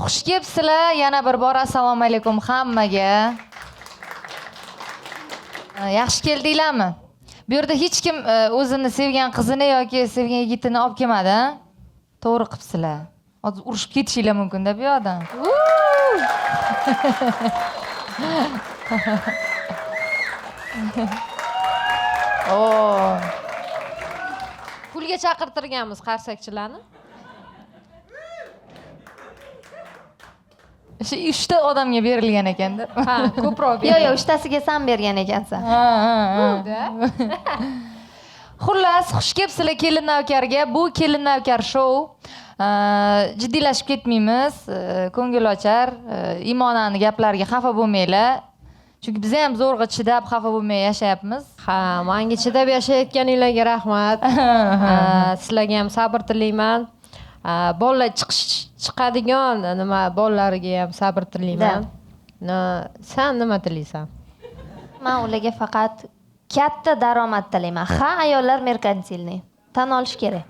Xush kelibsizlar. Yana bir bor assalomu alaykum hammaga. Yaxshi keldinglarmi? Bu yerda hech kim o'zini sevgan qizini yoki sevgan yigitini olib kelmadi. To'g'ri qilibsizlar. Hozir urushib ketishinglar mumkin-da bu yoqdan. Pulga chaqirtirganmiz qarsakchilarni. O'sha 3 ta odamga berilgan ekanda. Ha, ko'proq. Yo'q, uchtasiga san bergan ekansan. Xullas, xush kelibsizlar kelin navkarga. Bu kelin navkar shou. Jiddiylashib ketmaymiz. Ko'ngilochar, Imonani gaplariga xafa bo'lmanglar. Chunki biz ham zo'rg'a chidab, xafa bo'lmay yashayapmiz. Ha, menga chidab yashayotganinglarga rahmat. Sizlarga ham sabr tilayman. Bolalar chiqadigan nima bolalariga ham sabr tilayman. Sen nima tilaysan? Men ularga faqat katta daromad tilayman. Ha, ayollar merkantilniy. Tan olish kerak.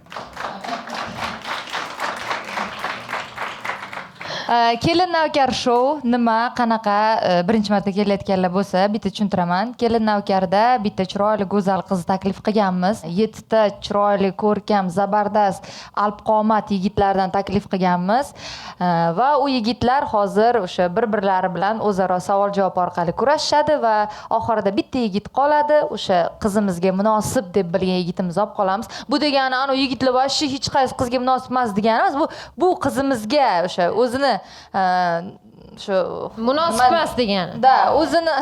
Kelin navkar shou nima, qanaqa birinchi marta kelayotganlar bo'lsa, bitta tushuntiraman. Kelin navkarda bitta chiroyli go'zal qiz taklif qilganmiz. 7 ta chiroyli, ko'rkam, zabardast, alpqomat yigitlardan taklif qilganmiz. Va u yigitlar hozir o'sha bir-birlari bilan o'zaro savol-javob orqali kurashishadi va oxirida bitta yigit qoladi. O'sha qizimizga munosib deb bilgan yigitimizni olib qolamiz. Bu degani ana yigitlar voshi hech qaysi qizga munosib emas degani emas. Bu qizimizga o'sha o'zini shu munosib emas degani. Da, o'zini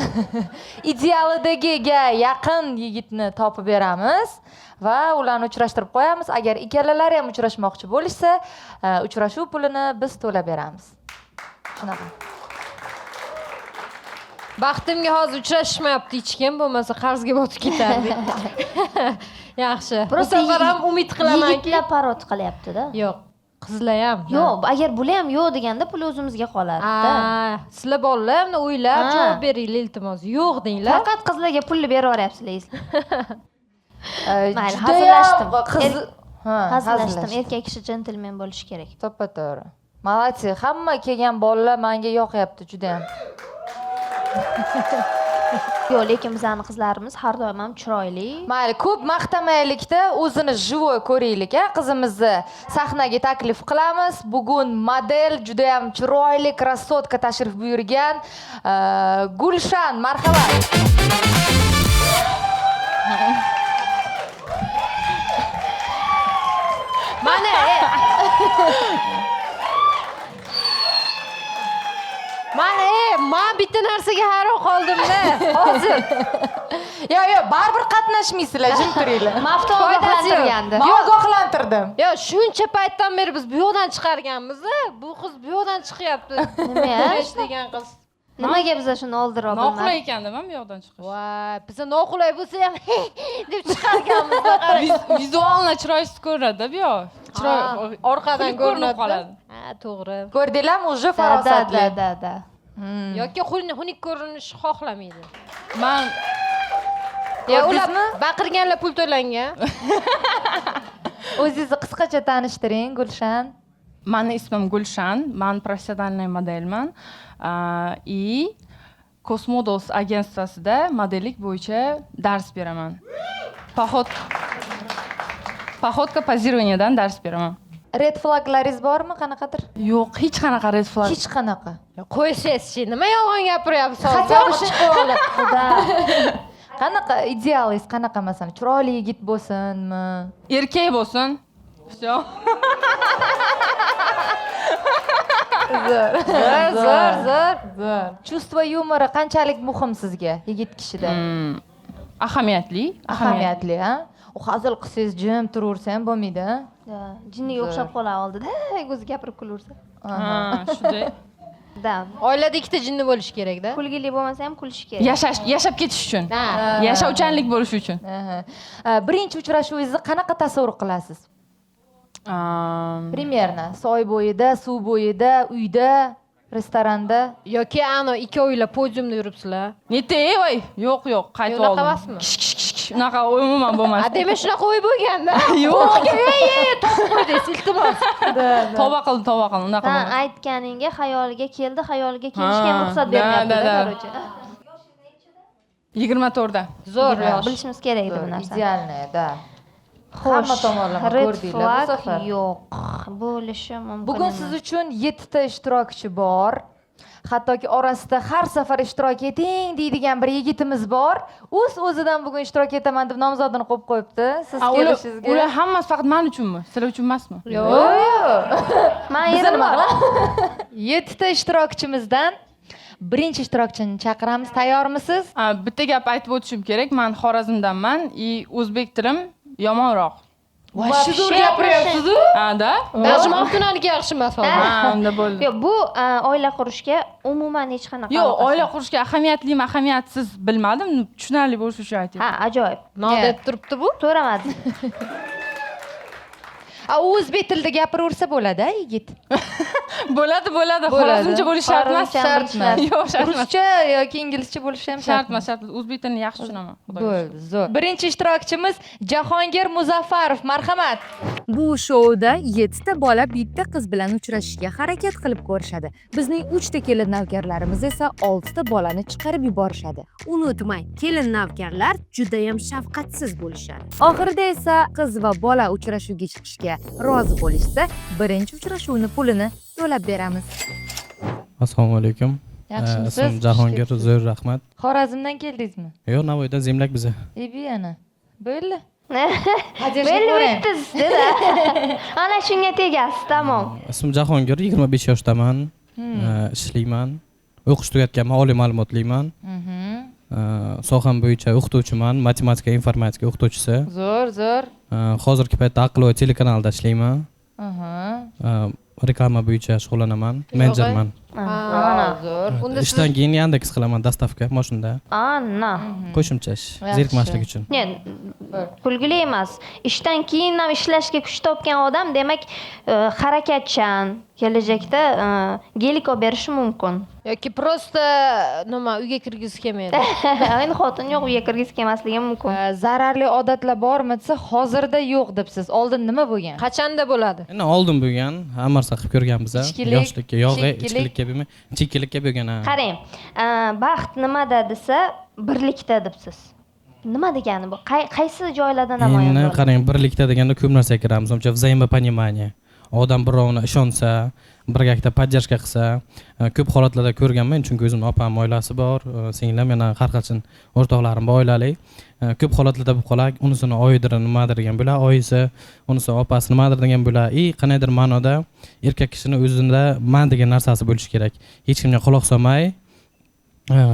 idealidagiga yaqin yigitni topib beramiz va ularni uchrashtirib qo'yamiz. Agar ikkalalari ham uchrashmoqchi bo'lishsa, uchrashuv pulini biz to'lab beramiz. Shunaqa. Baxtimga hozir uchrashishmayapti hech kim, bo'lmasa qarzga botib ketardik. Yaxshi. Bu safar ham umid qilamanki, yigitlar parod qilyapti-da. Yo'q. Qizlar ham. Yo'q, agar bular ham yo'q deganda pul o'zimizga qoladi-da. Sizlar bolalarni o'ylab javob beringlar iltimos. Yo'q denglar. Faqat qizlarga pulni berib yuboryapsizlar. Mayli, hazillashdim. Hazillashdim. Erkak kishi jentelmen bo'lishi kerak. To'ppa-to'g'ri. Молодцы. Hamma kelgan bolalar menga yoqyapti juda ham. Yo'q, lekin bizning qizlarimiz har doim ham chiroyli. Mayli, ko'p maqtamaylikda, o'zini живой ko'raylik, qizimizni sahnaga taklif qilamiz. Bugun model juda ham chiroyli, krasotka tashrif buyurgan Gulshan, marhamat. Mana men bitta narsaga hayron qoldim-da. Hozir. Yo'q, baribir qatnashmaysizlar, jim turinglar. Maftu ogohlantirgandi. Men ogohlantirdim. Yo, shuncha paytdan beri biz bu yoqdan chiqarganmiz-da. Bu qiz bu yoqdan chiqyapti. Nima? degan qiz. Nimaga biz shuni oldirib olmadik? Noqulay ekan men bu yoqdan chiqish. Voy, biz noqulay bo'lsa ham deb chiqarganmiz-da. Vizualni chiroysiz ko'radi bu yoq. Chiroy orqadan ko'rinib qoladi. Ha, to'g'ri. Ko'rdinglarmi, уже farosatli. Da. Yoki xunuk ko'rinish xohlamaydi. Men Ya ular baqirganlar pul to'langan. O'zingizni qisqacha tanishtiring, Gulshan. Mening ismim Gulshan, men professionalniy modelman. И Cosmodos agentsiyasida modellik bo'yicha dars beraman. Poходка позированиеdan dars beraman. Red flaglaringiz bormi, qanaqadir? Yo'q, hech qanaqa red flag. Hech qanaqa. Qo'ysiz-chi, nima yolg'on gapiryapsiz? Qanaqa idealingiz qanaqa masalan? Chiroyli yigit bo'lsinmi? Erkak bo'lsin. Всё. Zo'r. Чувство yumori qanchalik muhim sizga yigit kishida? Ahamiyatli, ha? U hazil qilsangiz jim turaversa ham bo'lmaydi, ha? Jinniga o'xshab qolar oldida, o'zi gapirib kulaversa. Shunday. Da. Oilada ikkita jinni bo'lish kerak-da. Kulgili bo'lmasa ham kulish kerak. Yashab ketish uchun. Yashovchanlik bo'lish uchun. Birinchi uchrashuvingizni qanaqa tasavvur qilasiz? Примерно soy bo'yida, suv bo'yida, uyda. Restoranda. Yoki ano ikkovinglar podiumda yuribsizlar. Neti, voy, yo'q, qaytib Unaqa oldim. emasmi? Unaqa umuman bo'lmas. Demak shunaqa o'y bo'lganda. Yo'q. Topib qo'ydingiz, iltimos. Tavba qildim, unaqa Ha, bo'lmas. aytganingga xayoliga keldi, xayoliga kelishga ham Ha, ruxsat da, bermayapti-da, da. короче. 24 da. Zo'r Yo'q, yosh. bilishimiz kerak edi bu narsani. Idealniy, da. Xo'sh, Hamma tomonlama red ko'rdinglar bu flag safar. yo'q, bo'lishi mumkin. Bugun siz uchun 7 ta ishtirokchi bor. Hattoki orasida har safar ishtirok eting deydigan bir yigitimiz bor. O'z-o'zidan bugun ishtirok etaman deb nomzodini qo'yib qo'yibdi. Siz kelishingizga. Ular hammasi faqat men uchunmi? Sizlar uchun emasmi? Men Biza yerim nima bor. qilamiz? 7 ta ishtirokchimizdan birinchi ishtirokchini chaqiramiz. Tayyormisiz? Bitta gap aytib o'tishim kerak. Men Xorazmdanman, o'zbek tilim yomonroq. Vosh zo'r gapiryapsiz-ku. Da? Даже maftunaniki yaxshi emas hozir. Ha, unda bo'ldi. Yo'q, bu oila qurishga umuman hech qanaqa Yo'q, aloqasi oila yo'q. qurishga ahamiyatlimi, ahamiyatsiz bilmadim. Tushunarli bo'lishi uchun aytyapman. Ha, ajoyib. Nodeb turibdi bu. So'ramadim. O'zbek tilida gapiraversa bo'ladi, yigit. Bo'ladi. Xorazmcha bo'lishi shart emas. Shart emas. Yo'q, shart emas. Ruscha yoki inglizcha bo'lishi ham Shart emas. O'zbek tilini yaxshi tushunaman. Bo'ldi, zo'r. Birinchi ishtirokchimiz Jahongir Muzaffarov. Marhamat. Bu shouda 7 ta bola bitta qiz bilan uchrashishga harakat qilib ko'rishadi. Bizning 3 ta kelin navkarlarimiz esa 6 ta bolani chiqarib yuborishadi. Unutmang, kelin navkarlar juda ham shafqatsiz bo'lishadi. Oxirida esa qiz va bola uchrashuvga chiqishga rozi bo'lishsa, birinchi uchrashuvni pulini to'lab beramiz. Assalomu alaykum. Yaxshimisiz? Ismim Jahongir, zo'r rahmat. Xorazmdan keldingizmi? Yo'q, Navoiydan zemlak biza. Ana. Bo'ldi. Belli o'tdiz dedi. Ana shunga tegasiz, tamom. Ismim Jahongir, 25 yoshdaman. Ishlayman. O'qish tugatganman, oliy ma'lumotliman. Soham bo'yicha o'qituvchiman, matematika, informatika o'qituvchisi. Zo'r. Hozirgi paytda Aqlova telekanalida ishlayman. Reklama bo'yicha shug'ullanaman, menejerman. Ana. Zo'r. Unda siz Ishdan keyin Yandex qilaman, dostavka mashinada. Ana. Qo'shimcha ish, zerikmaslik uchun. Ne, kulgili emas. Ishdan keyin ham ishlashga kuch topgan odam, demak, harakatchan, kelajakda geliko berishi mumkin. yoki prosta nima uyga kirgisi kelmaydi. Endi xotin yo'q, uyga kirgisi kelmasligi mumkin. Zararli odatlar bormi desa, hozirda yo'q debsiz. Oldin nima bo'lgan? Qachanda bo'ladi? Endi oldin bo'lgan, hamma narsa qilib ko'rganmiz. Ichkilik, Yoshlikka, yo'q, chekkilik. ichkilikka bo'lmay, chekkilikka bo'lgan. Qarang, baxt nimada desa, birlikda debsiz. Nima degani bu? Qaysi joylarda namoyon Endi bo'ladi? qarang, birlikda deganda ko'p narsaga kiramiz. Uncha взаимопонимание. Odam birovni ishonsa, birgalikda поддержка qilsa, ko'p holatlarda ko'rganman, chunki o'zimning opam oilasi bor, singlim, yana har qachon o'rtoqlarim bor oilali. Ko'p holatlarda bo'lib qoladi, unisini oyidir nimadir degan bo'lar, oyisi, unisi opasi nimadir degan bo'lar. Qanaydir ma'noda erkak kishini o'zida men degan narsasi bo'lishi kerak. Hech kimga quloq solmay,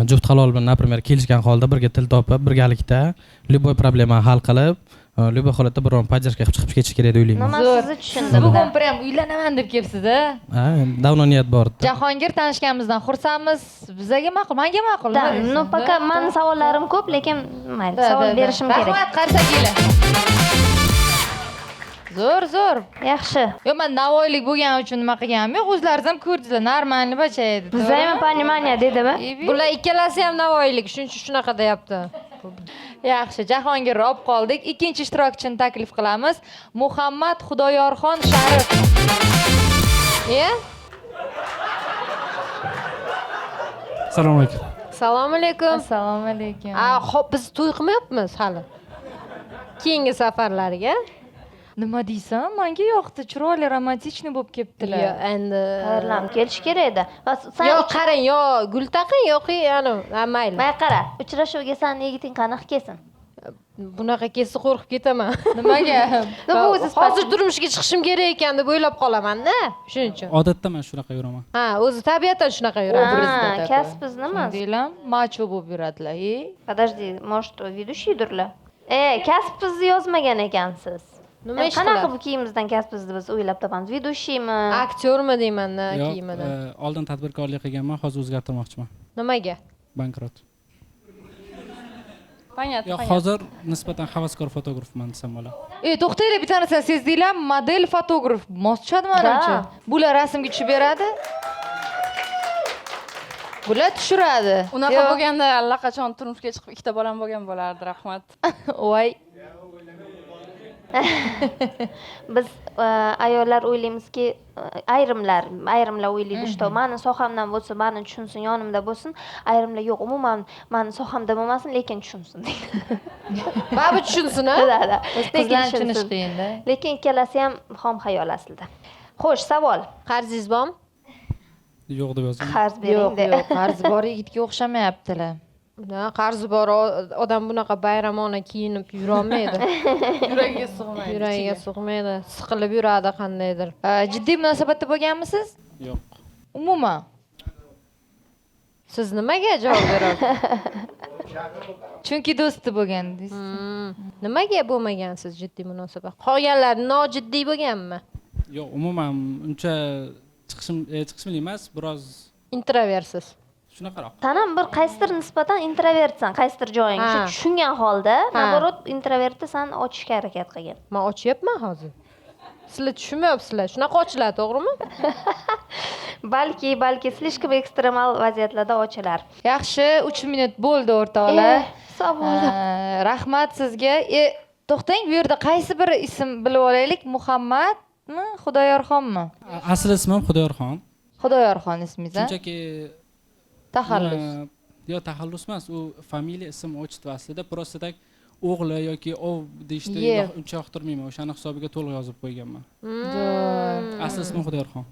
juft halol bilan, например, kelishgan holda birga til topib, birgalikda любой problemani hal qilib, любой holatda birovni поддержка qilib chiqib ketish kerak deb o'ylayman. Nima sizni tushundim. Bugun prям uylanaman deb kelibsiz-a? Davno niyat bor edi. Jahongir tanishganimizdan xursandmiz. Bizga ma'qul, menga ma'qul. Da, no, пока meni savollarim ko'p, lekin mayli, savol berishim kerak. Rahmat, qarsakinglar. Zo'r. Yaxshi. Yo'q, men Navoiylik bo'lgani uchun nima qilganim yo'q. O'zlaringiz ham ko'rdinglar, normalniy bacha edi. Взаимопонимание dedimi? Bular ikkalasi ham Navoiylik, shuning uchun shunaqa deyapti. Yaxshi, Jahongirni olib qoldik. Ikkinchi ishtirokchini taklif qilamiz. Muhammad Xudoyorxon Sharif. Assalomu alaykum. Assalomu alaykum. Assalomu alaykum. Xo'p, biz to'y qilmayapmiz hali. Keyingi safarlarga. Nima deysan? Menga yoqdi. Chiroyli, romantichniy bo'lib ketdilar. Yo'q, endi Qayerlarga kelish kerak edi. Va sen Yo'q, qarang, yo gul taqing, yoki mayli. May qara, uchrashuvga sen yigiting qanaqa kelsin? Bunaqa kelsa qo'rqib ketaman. Nimaga? Bu o'zi Hozir turmushga chiqishim kerak ekan deb o'ylab qolaman-da, shuning uchun. Odatda men shunaqa yuraman. O'zi tabiatan shunaqa yuradi. Kasb nima? Deylar, macho bo'lib yuradilar. Подожди, может, ведущийdirlar? Kasbingizni yozmagan ekansiz. Nima ish Qanaqa qiladi? bu kiyimimizdan kasbingizni biz o'ylab topamiz? Ведущийmi? Aktyormi deyman-da Yo'q, kiyimidan. oldin tadbirkorlik qilganman, hozir o'zgartirmoqchiman. Nimaga? Bankrot. Понятно. Yo'q, hozir nisbatan havaskor fotografman desam bo'ladi. To'xtanglar, bitta narsa sezdinglar, model fotograf mos tushadi menimcha. Bular rasmga tushib beradi. bular tushiradi. Unaqa Yo'q. bo'lganda allaqachon turmushga chiqib ikkita bolam bo'lgan bo'lardi, rahmat. Voy. Biz ayollar o'ylaymizki, ayrimlar o'ylaydi, что mani sohamdan bo'lsa, mani tushunsin, yonimda bo'lsin. Ayrimlar yo'q, umuman mani sohamda bo'lmasin, lekin tushunsin deydi. Babi tushunsin, ha? Da. Qizlarni tushunish qiyin-da. Lekin ikkalasi ham xom xayol aslida. Xo'sh, savol. Qarzingiz bormi? Yo'q deb yozdim. Qarz bering Yo'q, de. yo'q, qarzi bor yigitga o'xshamayaptilar. Qarzi bor odam bunaqa bayramona kiyinib yurolmaydi. Yuragiga sig'maydi. Yuragiga sig'maydi. Siqilib yuradi qandaydir. Jiddiy munosabatda bo'lganmisiz? Yo'q. Umuman. Siz nimaga javob berasiz? Chunki do'sti bo'lgandingiz. Nimaga bo'lmagansiz jiddiy munosabat? Qolganlar nojiddiy bo'lganmi? Yo'q, umuman uncha chiqishim emas, biroz Introversiz. shunaqaroq. Tanam bir qaysidir nisbatan introvertsan, qaysidir joying shu tushungan holda, naborot introvertni san ochishga harakat qilgan. Men ochyapman hozir. Sizlar tushunmayapsizlar. Shunaqa ochiladi, to'g'rimi? Balki slishkam ekstremal vaziyatlarda ochilar. Yaxshi, 3 minut bo'ldi o'rtoqlar. Savol. Rahmat sizga. To'xtang, bu yerda qaysi bir ism bilib olaylik? Muhammadmi, Xudoyorxonmi? Asl ismim Xudoyorxon. Xudoyorxon ismingiz, a? Shunchaki Taxallus. Yo'q, taxallus emas, u familiya ism ochitva aslida, просто tak o'g'li yoki ov deyishdi, uncha yoqtirmayman. O'shani hisobiga to'liq yozib qo'yganman. Asl ismim Xudoyorxon.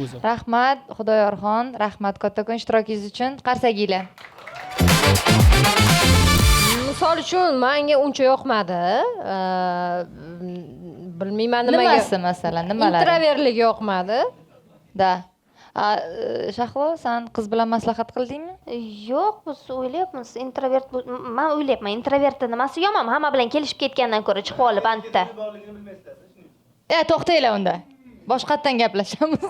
O'zi. Rahmat, Xudoyorxon, rahmat kattakon ishtirokingiz uchun. Qarsaginglar. Misol uchun menga uncha yoqmadi. Bilmayman nimaga. Nimasi masalan, nimalar? Introvertlik yoqmadi. Da. Shahlo, sen qiz bilan maslahat qildingmi? Yo'q, biz o'ylayapmiz, introvert men o'ylayapman, introvertni nimasi yomon? Hamma bilan kelishib ketgandan ko'ra chiqib olib antda. To'xtanglar unda. Boshqatdan gaplashamiz.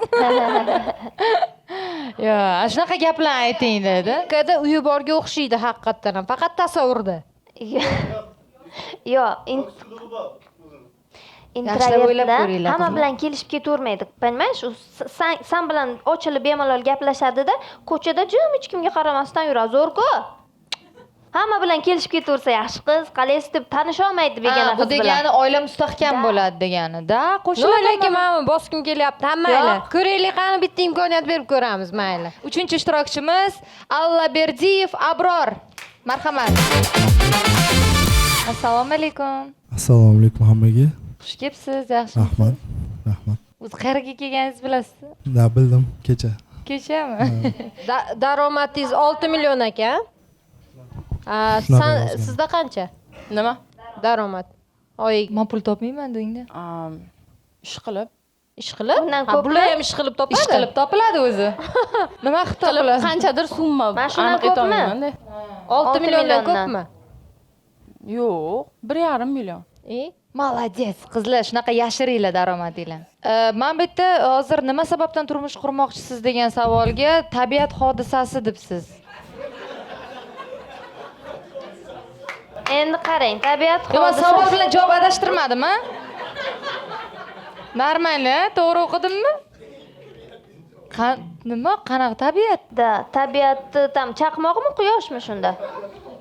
Yo, shunaqa gaplarni ayting dedi. Kada uyi borga o'xshaydi haqiqatdan ham, faqat tasavvurda. Yo'q, introvertlar hamma bilan kelishib ketavermaydi. Bilmaysiz, u sen bilan ochilib bemalol gaplashadi-da, ko'chada jim hech kimga qaramasdan yuradi, zo'r-ku. Hamma bilan kelishib ketaversa yaxshi qiz, qalaysiz deb tanisha olmaydi begona qiz bilan. Bu degani oila mustahkam bo'ladi degani. Da, qo'shiladi. Lekin men bosqim kelyapti, mayli. Ko'raylik, qani bitta imkoniyat berib ko'ramiz, mayli. 3-ishtirokchimiz Allaberdiyev Abror. Marhamat. Assalomu alaykum. Assalomu alaykum hammaga. Xush kelibsiz, yaxshimisiz? Rahmat. O'zi qayerga kelganingizni bilasizmi? Da bildim, kecha. Kechami? Daromadingiz 6 million ekan. Sizda qancha? Nima? Daromad. Oyiga. Men pul topmayman dengda. Ish qilib. Ish qilib? Undan ko'p bular ham ish qilib topadi. Ish qilib topiladi o'zi. Nima qilib topiladi? Qanchadir summa Mana shundan aniq aytolmayman-da. 6 milliondan ko'pmi? Yo'q, 1,5 million. Молодец, qizlar, shunaqa yashiringlar daromadinglar. Men bu yerda hozir nima sababdan turmush qurmoqchisiz degan savolga tabiat hodisasi debsiz. Endi qarang, tabiat hodisasi. Savol bilan javob adashtirmadim-a? Normal, to'g'ri o'qidimmi? Nima? Qanaqa tabiatda? Tabiatni tam chaqmoqmi, quyoshmi shunda?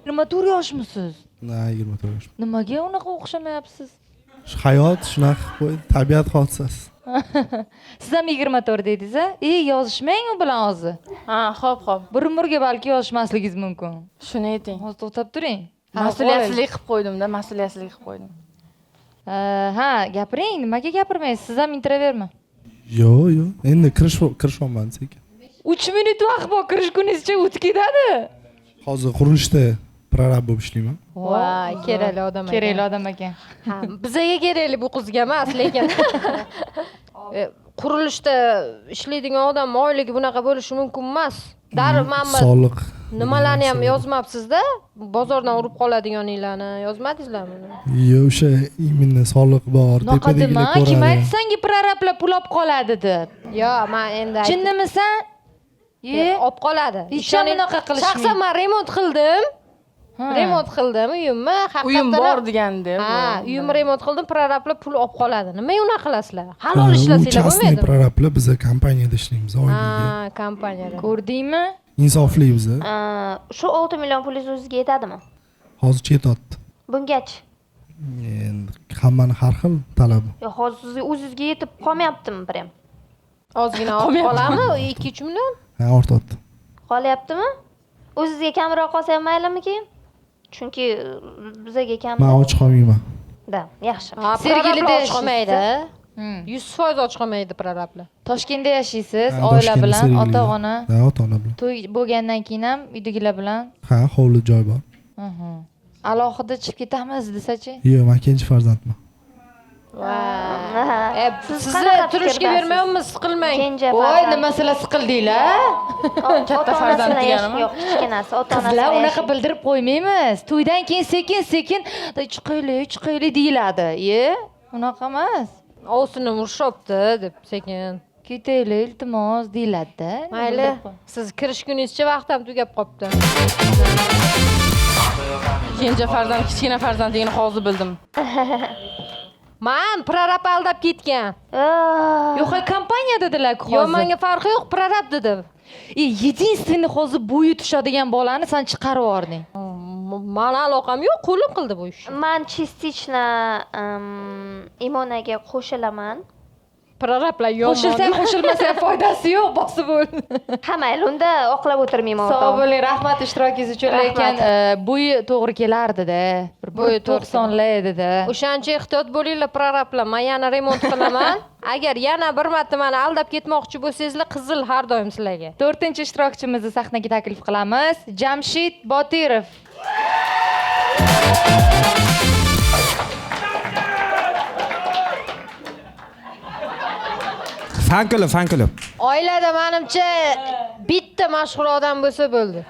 24 yoshmisiz? Na, 24 yosh. Nimaga unaqa o'xshamayapsiz? Hayot shunaqa qo'ydi, tabiat hodisasi. Siz ham 24 dedingiz-a? Yozishmang u bilan hozir. Xo'p. Bir-birga balki yozishmasligingiz mumkin. Shuni ayting. Hozir to'xtab turing. Mas'uliyatsizlik qilib qo'ydim-da, mas'uliyatsizlik qilib qo'ydim. Gapiring, nimaga gapirmaysiz? Siz ham introvertmi? Yo'q. Endi kirishyapman sekin. 3 minut vaqt bor, kirishgunizcha o'tib ketadi. Hozir qurilishda prorab bo'lib ishlayman. Voy, kerakli odam ekan. Kerakli odam ekan. Bizga kerakli bu qizga emas, lekin qurilishda ishlaydigan odam oyligi bunaqa bo'lishi mumkin emas. Soliq. Nimalarni ham yozmabsiz-da? Bozordan urib qoladiganinglarni yozmadingizlarmi? Yo'q, o'sha imенно soliq bor, tepadagilar ko'radi. Kim aytdi senga prorablar pul olib qoladi deb? Yo'q, men endi Jinnimisan? olib qoladi. Ishonib unaqa qilishmaydi. Shaxsan men remont qildim. Uyimni, haqiqatan Uyim bor deganda. Uyimni remont qildim, prorablar pul olib qoladi. Nimaga unaqa qilasizlar? Halol ishlasanglar bo'lmaydi. Частный prorablar biz kompaniyada ishlaymiz oyligiga. Kompaniyada. Ko'rdingmi? insofli biza. Shu 6 million pulingiz o'zizga yetadimi? Hozircha yetyapti. Bungacha? Endi hammani har xil talabi. Yo, hozir o'zizga yetib qolmayaptimi prям? Ozgina ortib qoladimi? 2-3 million? Ha, ortyapti. Qolyaptimi? O'zizga kamroq qolsa ham maylimi keyin? Chunki bizga kam. Men och qolmayman. Da, yaxshi. Sergelida yashaydi. 100% och qolmaydi prorablar. Toshkentda yashaysiz, Ha, oila Toshkentda, bilan, Sergelida. ota-ona. Ha, ota-ona bilan. To'y bo'lgandan keyin ham uydagilar bilan. Ha, hovli joy bor. Alohida chiqib ketamiz desachi? Yo'q, men ikkinchi farzandman. Sizni turishga bermayapmiz, siqilmang. Kenja Voy, farzand. nima sizlar siqildinglar? Katta farzand deganimi? Yo'q, kichkinasi, ota-onasi. Qizlar unaqa bildirib qo'ymaymiz. To'ydan keyin sekin chiqaylik deyiladi. Unaqa emas. Ovsini urishibdi deb sekin. Ketaylik, iltimos deyiladi-da. Mayli, siz kirish kuningizcha vaqt ham tugab qopti. Kenja farzand, kichkina farzandligini hozir bildim. Men prorab aldab ketgan. Yo'q, kompaniya dedilar-ku hozir. Yo'q, menga farqi yo'q, prorab dedi. Единственный hozir bo'yi tushadigan bolani sen chiqarib yubording. Mani aloqam yo'q, qo'lim qildi bu ishni. Men частично Imonaga qo'shilaman. Prorablar yomon. Qo'shilsang, qo'shilmasa ham foydasi yo'q, bosib bo'l. Ha, mayli, unda oqlab o'tirmayman. Sog' bo'ling, rahmat ishtirokingiz uchun. Lekin bo'yi to'g'ri kelardi-da. Bo'yi 90lar edi-da. O'shancha ehtiyot bo'linglar prorablar. Men yana remont qilaman. Agar yana bir marta meni aldab ketmoqchi bo'lsangizlar, qizil har doim sizlarga. 4-ishtirokchimizni sahnaga taklif qilamiz. Jamshid Botirov. Fan klub. Oilada menimcha bitta mashhur odam bo'lsa bo'ldi.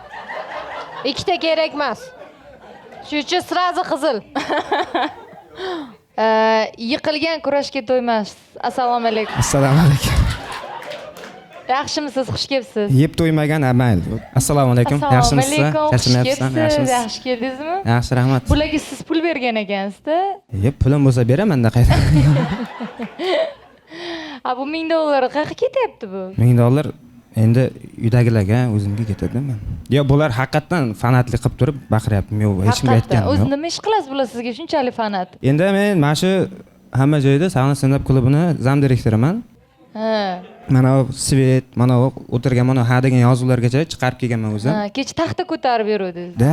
Ikkita kerak emas. Shuning uchun srazi qizil. Yiqilgan kurashga to'ymas. Assalomu alaykum. Assalomu alaykum. Yaxshimisiz? Xush kelibsiz. Yeb to'ymagan amal. Assalomu alaykum. Yaxshimisiz? Yaxshimisiz? Yaxshi keldingizmi? Yaxshi, rahmat. Bularga siz pul bergan ekansiz-da? Pulim bo'lsa beraman-da qayta. Bu $1000 qayerga ketyapti bu? $1000 endi uydagilarga, o'zimga ketadi men. Yo, bular haqiqatan fanatlik qilib turib baqiryapti. Yo'q, hech kimga aytganim yo'q. O'zi nima ish qilasiz bular sizga shunchalik fanat? Endi men mana shu hamma joyda Sahna stand-up klubini zam direktoriman. Mana bu svet, mana bu o'tirgan mana ha degan yozuvlargacha chiqarib kelganman o'zim. Kecha taxta ko'tarib beruvdingiz. Da.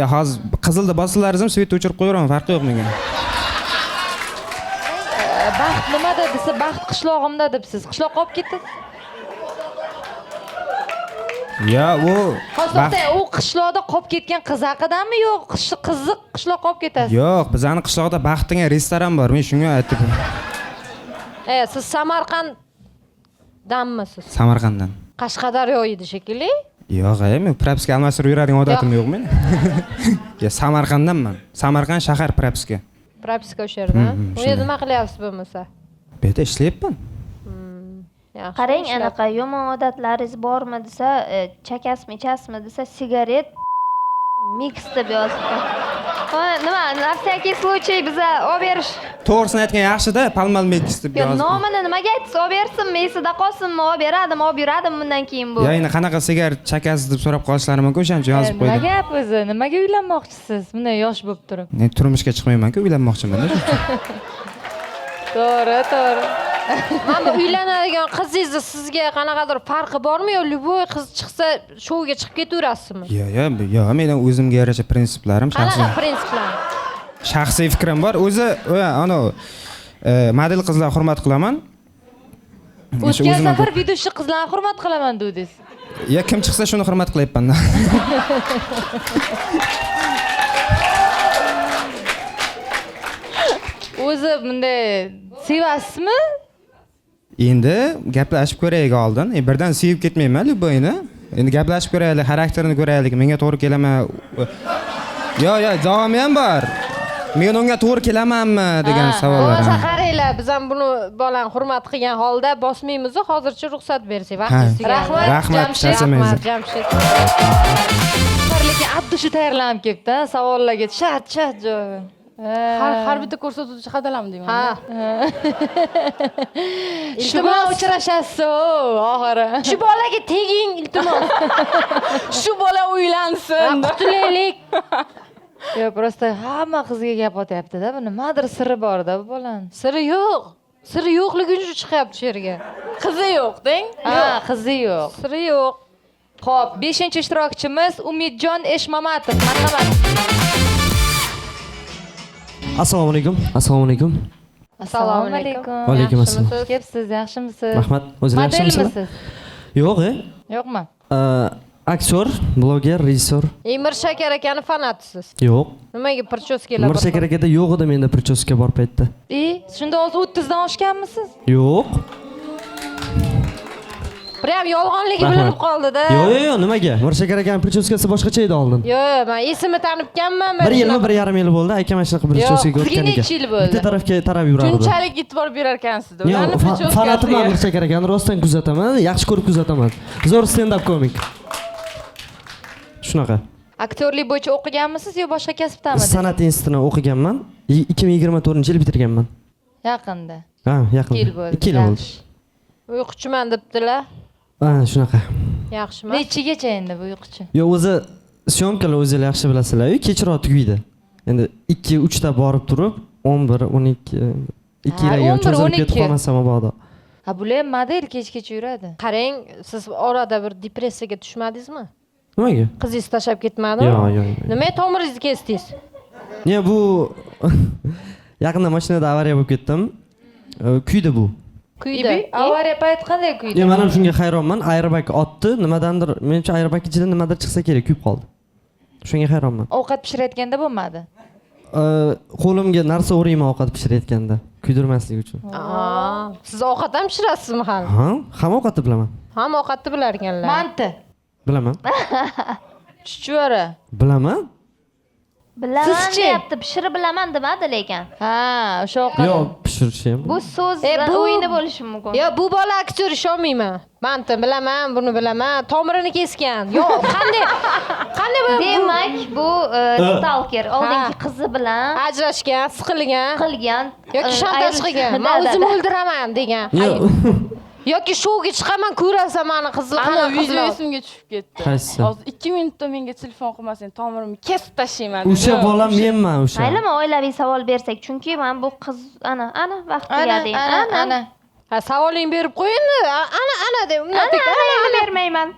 Ya hozir qizilda bossalaringiz svetni o'chirib qo'yaman, farqi yo'q menga. Baxt nimada desa, baxt qishlog'imda debsiz. Qishloqqa olib ketdingiz. Ya, u Hozirda u qishloqda qolib ketgan qiz haqidami yo'q, qiziq qishloqqa olib ketasiz? Yo'q, bizning qishloqda baxt degan restoran bor. Men shunga aytdim. Siz Samarqanddanmisiz? Samarqanddan. Qashqadaryo edi shekilli. Yo'q, men propiska almashtirib yuradigan odatim yo'q men. Ya, Samarqanddanman. Samarqand shahar propiska. Propiska o'sha yerda. U yerda nima qilyapsiz bo'lmasa? Bu yerda ishlayapman. Qarang, anaqa yomon odatlaringiz bormi desa, chakasmi, ichasizmi desa, sigaret mix deb yozibdi. Nima, nafsaki случай biza olib berish. To'g'risini aytgan yaxshi-da, palmal mix deb yozibdi. Nomini nimaga aytsa olib bersinmi, esida qolsinmi, olib beradim, olib yuradim bundan keyin bu. Ya, endi qanaqa sigaret chakasiz deb so'rab qolishlari mumkin, o'shancha yozib qo'ydim. Nima gap o'zi? Nimaga uylanmoqchisiz? Bunday yosh bo'lib turib. Men turmushga chiqmayman-ku, uylanmoqchiman. To'g'ri. Mana uylanadigan qizingizni sizga qanaqadir farqi bormi yo любой qiz chiqsa shouga chiqib ketaverasizmi? Yo, mening o'zimga yarasha prinsiplarim, Qanaqa prinsiplar? shaxsiy fikrim bor. O'zi, ana model qizlarni hurmat qilaman. O'tgan safar videochi qizlarni hurmat qilaman dedingiz. Ya, kim chiqsa shuni hurmat qilyapman. O'zi bunday sevasizmi? Endi gaplashib ko'raylik oldin. Birdan sevib ketmayman Luboyni. Endi gaplashib ko'raylik, xarakterini ko'raylik. Menga to'g'ri kelaman. Yo, davomi ham bor. Men unga to'g'ri kelamanmi degan savollar. Bo'lmasa qaranglar, biz ham buni bolani hurmat qilgan holda bosmaymiz, hozircha ruxsat bersak vaqtingizga. Rahmat, Jamshid. Lekin Abdushi tayyorlanib kelibdi, savollarga chat joy. Har bitta ko'rsatuvchi qadalamdi deyman. Ha. Shu bilan uchrashasiz oxiri. Shu bolaga teging iltimos. Shu bola uylansin. Qutulaylik. Yo, prosta hamma qizga gap otyapti-da. Bu nimadir siri bor-da bu bolani. Siri yo'q. Siri yo'qligi uchun chiqyapti shu yerga. Qizi yo'q deng. Ha, qizi yo'q. Siri yo'q. Xo'p, 5-ishtirokchimiz Umidjon Eshmamatov. Marhamat. Assalomu alaykum. Assalomu alaykum. Assalomu alaykum. Va alaykum assalom. Xush kelibsiz, yaxshimisiz? Rahmat. O'zinglar yaxshimisizlar? Modelmisiz? Yo'q, Yo'qmi? aktyor, bloger, rejissor. Mir Shakar akani fanatisiz. Yo'q. Nimaga prichoskalar? Mir Shakar akada yo'q edi menda prichoska bor paytda. Shunda hozir 30 dan oshganmisiz? Yo'q. Prям yolg'onligi bilinib qoldi-da. Yo'q, nimaga? Mir Shakar akaning prichoskasi boshqacha edi oldin. Yo'q, men esimni tanibganman. 1 yilmi, 1,5 yil bo'ldi aka mana shunaqa prichoskaga o'tganiga. Necha yil bo'ldi? Bitta tarafga tarab yurardi. Shunchalik e'tibor berar ekansiz-da. Ularni Yo'q, fanatimman Mir prichoskasiga. Shakar akani rostdan kuzataman, yaxshi ko'rib kuzataman. Zo'r stand up komik. Shunaqa. Aktyorlik bo'yicha o'qiganmisiz yo boshqa kasbdami? San'at institutini o'qiganman. 2024-yil bitirganman. Yaqinda. Ha, yaqin. 2 yil bo'ldi. 2 yil bo'ldi. Uyquchiman debdilar. Ha, shunaqa. Yaxshimi? Nechigacha endi bu uyquchi? Yo, o'zi syomkalar o'zingizlar yaxshi bilasizlar-ku, kechroq tugaydi. Endi 2-3 ta borib turib, 11, 12, 2 yilga cho'zilib ketib qolmasam mabodo. Ha, bular ham model kechgacha yuradi. Qarang, siz orada bir depressiyaga tushmadingizmi? Nimaga? Qizingiz tashlab ketmadimi? Yo'q. Nima tomiringizni kesdingiz? Ne bu yaqinda mashinada avariya bo'lib ketdim. Kuydi bu. Kuydi. Avariya payti qanday kuydi? Men ham shunga hayronman. Airbag otdi, nimadandir, menimcha airbag ichidan nimadir chiqsa kerak, kuyib qoldi. Shunga hayronman. Ovqat pishirayotganda bo'lmadi. Qo'limga narsa urayman ovqat pishirayotganda, kuydirmaslik uchun. Siz ovqat ham pishirasizmi hali? Ha, hamma ovqatni bilaman. Hamma ovqatni bilar ekanlar. Manti. Bilaman. Chuchvara. Bilaman. Bilaman deyapti, pishirib bilaman demadi lekin. Ha, o'sha ovqat. Yo'q, pishirish ham. Bu so'z o'yini bo'lishi mumkin. Yo, bu bola aktyor ishonmayman. Manti bilaman, buni bilaman, tomirini kesgan. Yo'q, qanday bu? Demak, bu stalker oldingi qizi bilan Ajrashgan, siqilgan, qilgan yoki shantaj qilgan. Men o'zimni o'ldiraman degan. Yoki shouga chiqaman, ko'rasan meni qizni Ana qanaqa video qizlar. esimga tushib ketdi. Qaysi? Hozir 2 minutda menga telefon qilmasang, tomirimni kesib tashlayman. O'sha bola menman o'sha. Maylimi oilaviy savol bersak, chunki men bu qiz ana vaqt keladi. Ana. Ha, savolingni berib qo'ying. Ana deb Ana bermayman.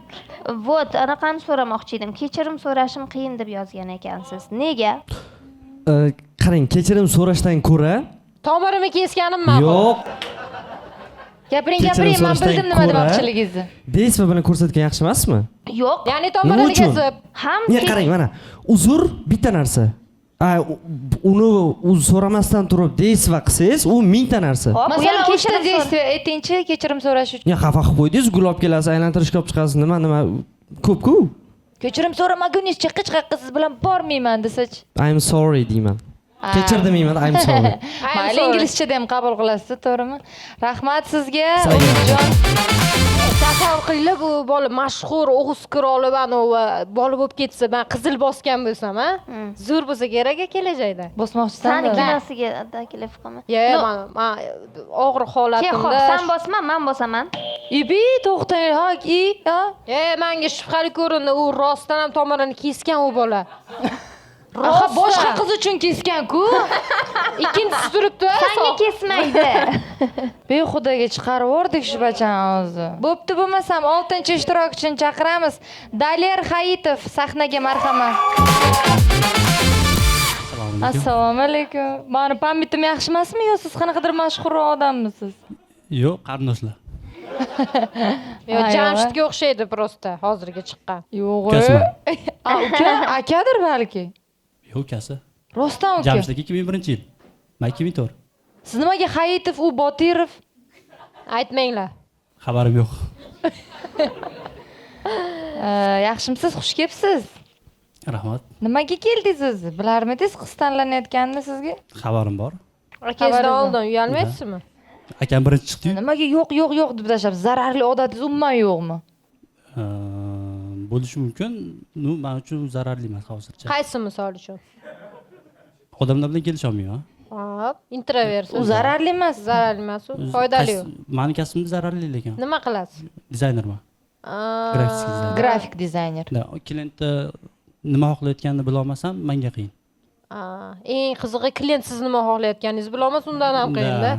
Vot, anaqani so'ramoqchi edim. Kechirim so'rashim qiyin deb yozgan ekansiz. Nega? Qarang, kechirim so'rashdan ko'ra tomirimni kesganim ma'qul. yo'q. Gapiring, men bildim nima demoqchiligingizni. Deysizmi, buni ko'rsatgan yaxshi emasmi? Yo'q. Ya'ni tomirini kesib. Ham Men qarang, mana uzr bitta narsa. Uni so'ramasdan turib deysiz va qilsangiz, u 1000 ta narsa. Masalan, kechirim deysiz, aytingchi, kechirim so'rash uchun. Ya xafa qilib qo'ydingiz, gul olib kelasiz, aylantirishga olib chiqasiz, nima ko'p-ku. Kechirim so'ramagunizcha hech qayerga siz bilan bormayman desachi. I'm sorry deyman. Kechir demayman, I'm sorry. Mayli, inglizchada ham qabul qilasiz, to'g'rimi? Rahmat sizga, Sayyor. Umidjon. Tasavvur qilinglar, bu bola mashhur O'g'iz qiroli bola bo'lib ketsa, men qizil bosgan bo'lsam, zo'r bo'lsa kerak kelajakda. Bosmoqchisan. Sani kinosiga taklif qilaman. Yo'q, men og'ir holatimda. Sen bosma, men bosaman. Ibi, to'xtang, Menga shubhali ko'rindi, u rostdan ham tomirini kesgan u bola. Aha, boshqa qiz uchun kesgan-ku. Ikkinchisi turibdi. Senga kesmaydi. Behudaga chiqarib yubordik shu bachani hozir. Bo'pti, bo'lmasam 6-ishtirokchini chaqiramiz. Daler Hayitov sahnaga marhamat. Assalomu alaykum. Meni pamitim yaxshi emasmi yo siz qanaqadir mashhur odammisiz? Yo'q, qarindoshlar. Yo'q, Jamshidga o'xshaydi prosta hozirga chiqqan. Yo'q. Ukasiman. Akadir balki. Yo'q, ukasi. Rostdan uka. Jamshid 2001-yil. Men 2004. Siz nimaga Hayitov, u Botirov? Aytmanglar. Xabarim yo'q. Yaxshimisiz, xush kelibsiz. Rahmat. Nimaga keldingiz o'zi? Bilarmidingiz qiz tanlanayotganini sizga? Xabarim bor. Akangizdan oldin uyalmaysizmi? Akam birinchi chiqdi-yu. Nimaga yo'q deb tashlab, zararli odatingiz umuman yo'qmi? Bo'lishi mumkin. Men uchun zararli emas hozircha. Qaysi misol uchun? odamlar bilan kelisholmayman. Hop, introversiz. U zararli emas. Zararli emas u, foydali u. Mani kasbim zararli lekin. Nima qilasiz? Dizaynerman. Grafik dizayner. Grafik dizayner. Klientni nima xohlayotganini bila olmasam, menga qiyin. Eng qizig'i klient siz nima xohlayotganingizni bila olmasa, undan ham qiyin-da.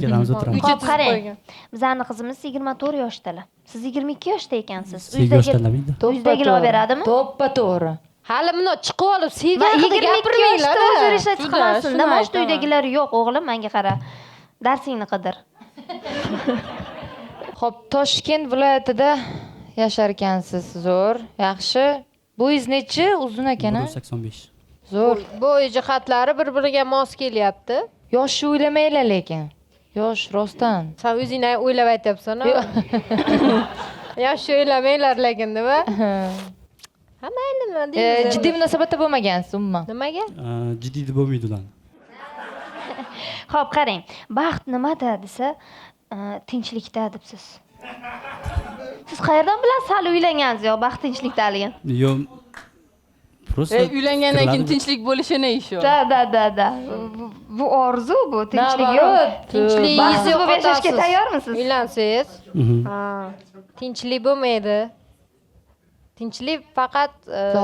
Kelamiz o'tiramiz. Hop, qarang. Bizning qizimiz 24 yoshdalar. Siz 22 yoshda ekansiz. Sevgi yoshlanmaydi. Uydagilar beradimi? To'ppa-to'g'ri. Hali buni chiqib olib, sevgi haqida 22 yoshda gapirmanglar. o'zir ishlatib chiqmasin. shuni Namoz aytaman. uydagilar yo'q, o'g'lim, menga qara. Darsingni qidir. Xo'p, Toshkent viloyatida yashar ekansiz. Zo'r, yaxshi. Bo'yingiz nechi? Uzun ekan, 185. Zo'r. Bo'y jihatlari bir-biriga mos kelyapti. Yoshni o'ylamanglar lekin. Yosh rostdan. Sen o'zingni o'ylab aytyapsan-a? Yosh o'ylamanglar lekin, nima? Ha, mayli, nima deymiz? Jiddiy munosabatda bo'lmagansiz umuman. Nimaga? Jiddiy deb bo'lmaydi ular. Xo'p, qarang. Baxt nimada desa, tinchlikda debsiz. Siz qayerdan bilasiz hali uylangansiz yo baxt tinchlikdaligini? Yo'q. Просто Uylangandan keyin tinchlik bo'lishini ish yo'q. Da. Bu orzu, bu tinchlik yo'q. Tinchligingiz yo'q, bo'lib yashashga tayyormisiz? Uylansangiz? Ha. Tinchlik bo'lmaydi. Tinchlik faqat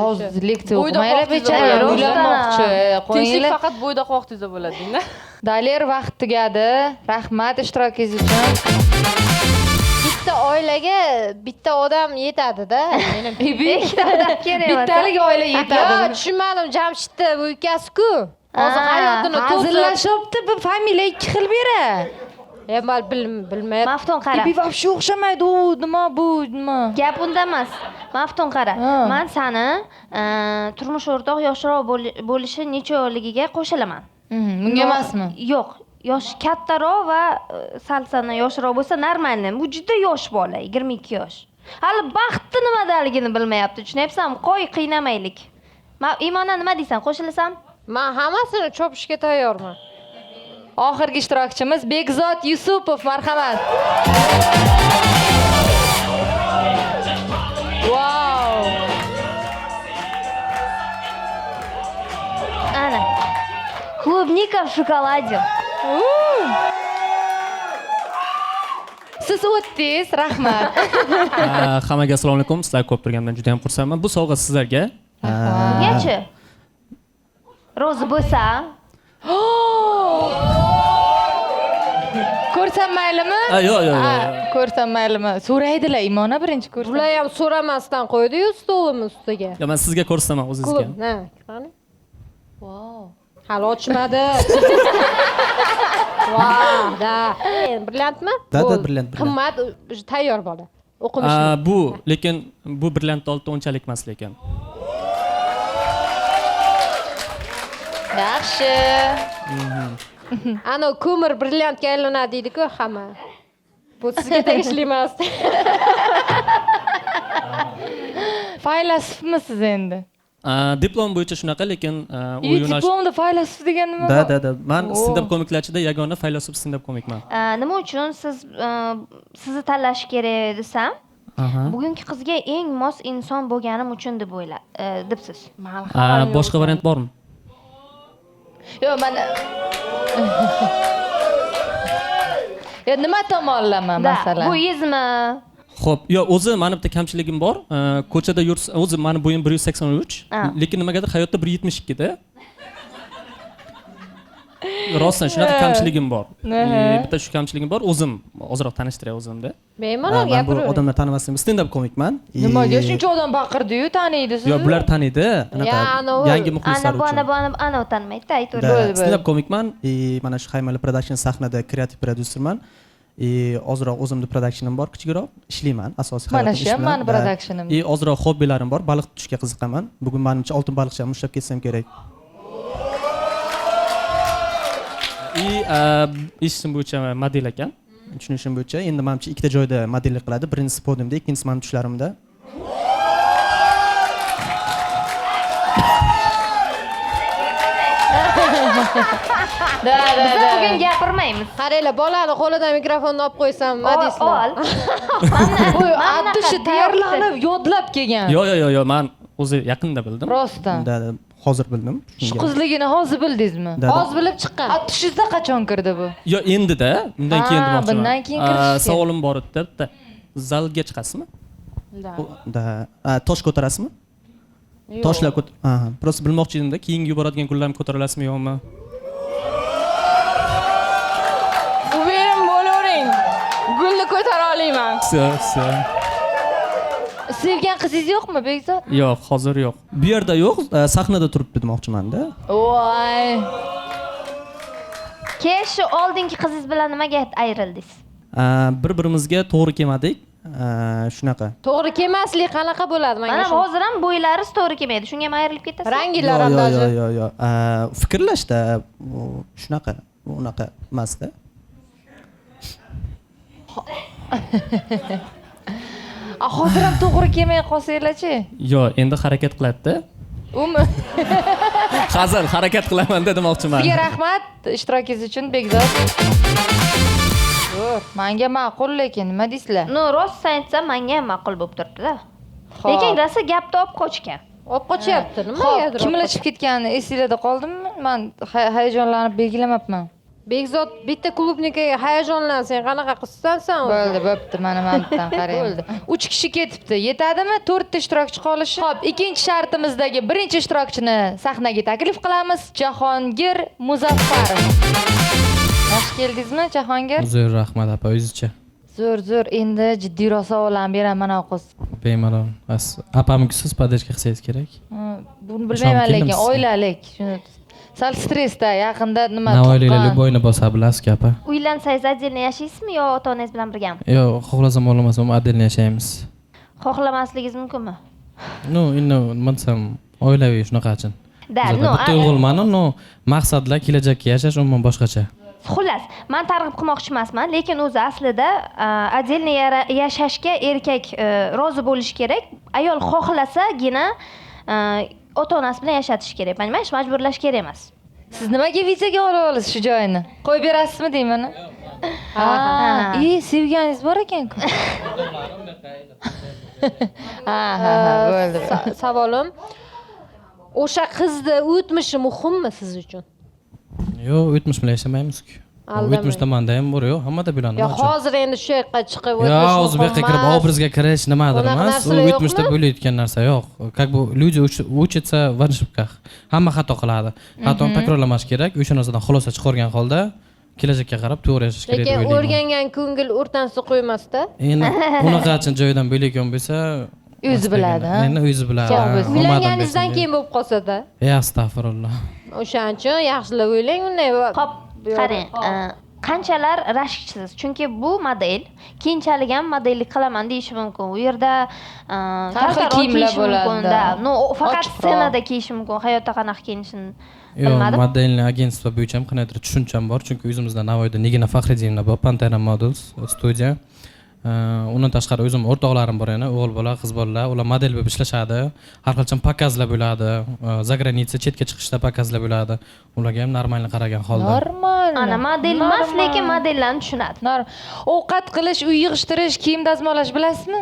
Hozir leksiya Bo'yda o'qimaylar qoqtizda bechalar, bo'ladi. uylanmoqchi. Tinchlik Qo'yinglar. faqat bo'yda qoqtizda bo'ladi deydi. Daler vaqt tugadi. Rahmat ishtirokingiz uchun. bitta oilaga bitta odam yetadi-da. Ikkita odam kerak emas. Bittalik oila yetadi. Yo'q, tushunmadim. Jamshidni bu ukasi-ku. Hozir hayotini hazillashibdi, bu familiya ikki xil bera. Mal bilmayapti. Maftun qara. Bir вообще o'xshamaydi u, nima bu, nima? Gap unda emas. Maftun qara. Men seni turmush o'rtoq yoshroq bo'lishi necha yo'ligiga qo'shilaman. Bunga emasmi? Yo'q. Yosh kattaroq va sal sana yoshroq bo'lsa normalniy. Bu juda yosh bola, 22 yosh. Hali baxtni nimadaligini bilmayapti. Tushunyapsanmi? Qo'y qiynamaylik. Imona nima deysan? Qo'shilasam? Men hammasini chopishga tayyorman. Oxirgi ishtirokchimiz Bekzod Yusupov, marhamat. Wow. Ana. Клубника в шоколаде. Siz o'tdingiz, rahmat. Hammaga assalomu alaykum. Sizlar ko'p turgandan juda ham xursandman. Bu sovg'a sizlarga. Bungachi? Rozi bo'lsa? Ko'rsam maylimi? Yo'q. Ko'rsam maylimi? So'raydilar, Imona birinchi ko'rsam. Ular ham so'ramasdan qo'ydi-yu stolimiz ustiga. Yo, men sizga ko'rsataman o'zingizga. Ha, qani? Wow. Hali ochmadi. Wow, da. Brilliantmi? Da, brilliant. Qimmat, tayyor bola. O'qimishli. Bu, lekin bu brilliant olti unchalik emas lekin. Yaxshi. Ana ko'mir brilliantga aylanadi deydi-ku hamma. Bu sizga tegishli emas. Faylasufmisiz endi? Diplom bo'yicha shunaqa, lekin u yo'nalish. Diplomda faylasuf degan nima? Da. Men stand-up komiklarchida yagona faylasuf stand-up komikman. Nima uchun sizni tanlash kerak desam? Bugungi qizga eng mos inson bo'lganim uchun debsiz. Boshqa variant bormi? Yo'q, mana nima tomonlama masalan? Bo'yingizmi? Xo'p, yo'q, o'zi meni bitta kamchiligim bor. Ko'chada yursa, o'zi meni bo'yim 183, lekin nimagadir hayotda 172 da. Rostdan shunaqa kamchiligim bor. Bitta shu kamchiligim bor. O'zim ozroq tanishtiray o'zimda. Bemalol gapiring. Bu odamlar tanimasam, stand-up komikman. Nimaga shuncha odam baqirdi-yu, taniydi sizni? Yo'q, bular taniydi. Yangi muxlislar uchun. Ana tanmaydi, aytavering. Stand-up komikman. Mana shu Haymali Production sahnada kreativ prodyuserman. Ozroq o'zimning productionim bor, kichikroq ishlayman, asosiy hayotim ishlayman. Mana shu mani productionim. Ozroq hobbilarim bor, baliq tutishga qiziqaman. Bugun menimcha oltin baliqchani ushlab ketsam kerak. Ishim bo'yicha model ekan. Tushunishim bo'yicha endi menimcha ikkita joyda modellik qiladi. Birinchisi podiumda, ikkinchisi mening tushlarimda. Biz bugun gapirmaymiz. Qaranglar, bolani qo'lidan mikrofonni olib qo'ysam, nima deysizlar? Voy, addishi tayyorlanib, yodlab kelgan. Yo'q, men o'zi yaqinda bildim. Rostdan. hozir bildim. Shu qizligini hozir bildingizmi? Da. Hozir bilib chiqqan. Tushingizda qachon kirdi bu? Yo, endi-da, undan keyin demoqchiman. bundan keyin kirish. Savolim bor edi, bitta. Zalga chiqasizmi? Da. Tosh ko'tarasizmi? Toshlar aha, просто bilmoqchi edimda, keyingi yuboradigan kunlarni ko'taralasizmi yo'qmi? Uverim bo'lavering. Gulni ko'tara olaman. Sevgan qizingiz yo'qmi, Bekzod? Yo'q, hozir yo'q. Bu yerda yo'q, sahnada turibdi demoqchiman-da. Voy. Keyin shu oldingi qizingiz bilan nimaga ayrildingiz? Bir-birimizga to'g'ri kelmadik. Shunaqa. To'g'ri kelmaslik qanaqa bo'ladi? Mana hozir ham bo'ylaringiz to'g'ri kelmaydi. Shunga ham ayrilib ketasiz. Ranginglar ham даже. Yo'q. Fikrlashda shunaqa, unaqa emasda. Hozir ham to'g'ri kelmay qolsanglar-chi? Yo'q, endi harakat qiladi-da. Umi. Hazil harakat qilaman demoqchiman. Sizga rahmat ishtirokingiz uchun, Bekzod. Menga ma'qul, lekin nima deysizlar? No, rostini aytsam, menga ham ma'qul bo'lib turibdi-da. Lekin rosa gapni olib qochgan. Olib qochyapti, nima Xo'p, kimlashib ketganini esingizda qoldimi? Men hayajonlanib belgilamabman. Bekzod bitta klubnikaga hayajonlan, sen qanaqa qizsan sen? Bo'ldi, bo'pti, mana bilan qarang. Bo'ldi. 3 kishi ketibdi. Yetadimi? 4 ta ishtirokchi qolishi. Xo'p, ikkinchi shartimizdagi birinchi ishtirokchini sahnaga taklif qilamiz. Jahongir Muzaffarov. Yaxshi keldingizmi, Jahongir? Zo'r rahmat apa, o'zingizcha. Zo'r. Endi jiddiyroq savollarni beraman, qiz. Bemalol. Apamnikisiz podajka qilsangiz kerak. Buni bilmayman, lekin oilalik. Shuni sal stressda, yaqinda nima Navoiyliklar любойni bosa bilasiz-ku apa. Uylansangiz отдельно yashaysizmi yo ota-onangiz bilan birgami? Yo'q, xohlasam xohlamasam отдельно yashaymiz. Xohlamasligingiz mumkinmi? No, nima desam, oilaviy shunaqachun. Bitta o'g'ilman, maqsadlar kelajakka yashash umuman boshqacha. Xullas, men targ'ib qilmoqchi emasman, lekin o'zi aslida отдельно yashashga erkak rozi bo'lishi kerak. Ayol xohlasagina ota-onasi bilan yashatish kerak. Bilmaysiz, majburlash kerak emas. Siz nimaga vizaga olib olasiz shu joyini? Qo'yib berasizmi deyman? Sevganingiz bor ekan-ku. Bo'ldi. Savolim, o'sha qizni o'tmishi muhimmi siz uchun? Yo'q, o'tmish bilan yashamaymiz-ku. O'tmishda menda ham bor, yo'q, hammada biladi. Yo'q, hozir endi shu yoqqa chiqib o'tmish. Yo'q, o'zi bu yoqqa kirib obrazga kirish nimadir emas. U o'tmishda bo'layotgan narsa yo'q. Как бы люди учатся в ошибках. Hamma xato qiladi. Xatoni takrorlamash kerak. O'sha narsadan xulosa chiqargan holda kelajakka qarab to'g'ri yashash kerak deb o'ylayman. Lekin o'rgangan ko'ngil o'rtansa qo'ymasda. Endi unaqachun joydan bo'layotgan bo'lsa, o'zi biladi. Endi o'zi biladi. Uylanganingizdan keyin bo'lib qolsa-da. Astag'firulloh. O'shaning uchun yaxshilab o'ylang unday. Xo'p, qarang, qanchalar rashkchisiz? Chunki bu model keyinchalik ham modellik qilaman deyishi mumkin. U yerda har xil kiyimlar bo'ladi. No, faqat ssenada kiyishi mumkin. Hayotda qanaqa kiyinishini bilmadim. Yo'q, modelni agentство bo'yicha ham qanaqadir tushuncham bor, chunki o'zimizda Navoiyda Nigina Faxriddinova bor, Pantera Models studiya. Undan tashqari o'zim o'rtoqlarim bor, yana o'g'il bola, qiz bolalar, ular model bo'lib ishlashadi. Har qachon pokazlar bo'ladi. Заграница, chetga chiqishda pokazlar bo'ladi. Ularga ham normalni qaragan holda. Normal. Ana model emas, lekin modellarni tushunadi. Ovqat qilish, uy yig'ishtirish, kiyim dazmollash bilasizmi?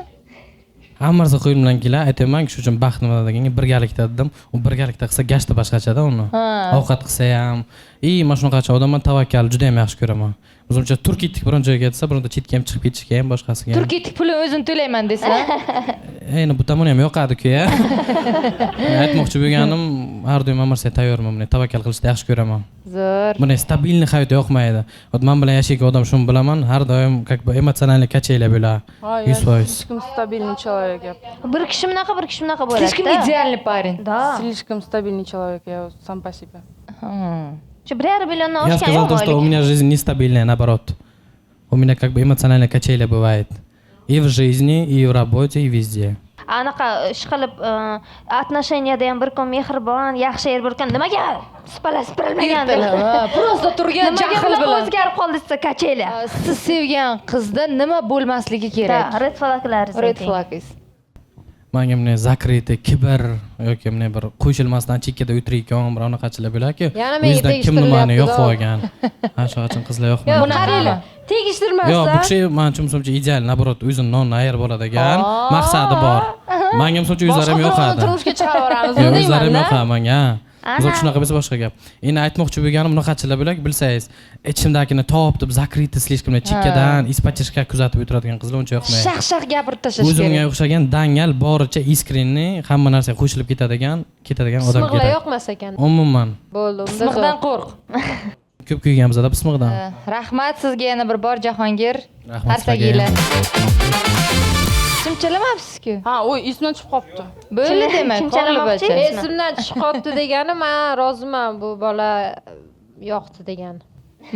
Hamma narsa qo'lim bilan keladi. Aytaman, shu uchun baxt nima deganga birgalikda dedim. U birgalikda qilsa gashti boshqachada uni. Ovqat qilsa ham, mana shunaqacha odamman, tavakkal juda ham yaxshi ko'raman. O'zimcha turkiytik biron joyga ketsa, bironta chetga ham chiqib ketishga ham, boshqasiga ham. Turkiytik pulini o'zim to'layman desa. Endi bu tomoni ham yoqadi-ku, ya. Aytmoqchi bo'lganim, har doim amirsa tayyorman, buni tavakkal qilishni yaxshi ko'raman. Zo'r. Buni stabilniy hayot yoqmaydi. Men bilan yashaydigan odam shuni bilaman, har doim как бы эмоциональный качеля bo'ladi. 100%. Слишком стабильный человек. Bir kishi bunaqa, bir kishi bunaqa bo'ladi. Слишком идеальный парень. Да. Слишком стабильный человек, я сам по себе. Что, 1,5 миллиона Я сказал то, что у меня жизнь нестабильная, наоборот. У меня как бы эмоциональная качеля бывает. И в жизни, и в работе, и везде. Anaqa ish qilib, отношенияda ham bir kun mehribon, yaxshi er bo'lgan. Nimaga siparilmagan deb. Просто turgan jahl bilan o'zgarib qoldi sizga kachela. Siz sevgan qizda nima bo'lmasligi kerak? Red flaglaringiz. Red flagingiz. Menga bunday zakritı, kibr yoki bunday bir qo'shilmasdan chekkada o'tirayotgan bir anaqachilar bo'ladi-ku. O'zidan kim nimani yo'q qo'ygan. Ha, shu uchun qizlar yo'qmaydi. Buni qaranglar. Tegishtirmasdan. Yo'q, bu kishi men uchun ideal, naborot, o'zini nonni ayir bo'ladigan maqsadi bor. Menga ham so'ncha o'zlarim yoqadi. Turmushga chiqaraveramiz, O'zlarim deyman-da. yoqadi menga. Biz shunaqa bo'lsa boshqa gap. Endi aytmoqchi bo'lganim bunaqachilar bo'lak, bilsangiz, ichimdagini topib, zakriti slishkim chekkadan ispachishga kuzatib o'tiradigan qizlar uncha yoqmaydi. Shaq gapirib tashlash kerak. O'zimga o'xshagan dangal, boricha искренний, hamma narsaga qo'shilib ketadigan odam kerak. Pismiqlar yoqmas ekan. Umuman. Bo'ldi, unda Pismiqdan qo'rq. Ko'p kuyganmiz-da pismiqdan. Rahmat sizga yana bir bor Jahongir. Rahmat Arsagiylar. Chimchilamabsiz-ku. Ha, u esimdan chiqib qolibdi. Bo'ldi demak, Chimchalamoqchi? qolib esimdan chiqib qolibdi degani, men roziman bu bola yoqdi degani.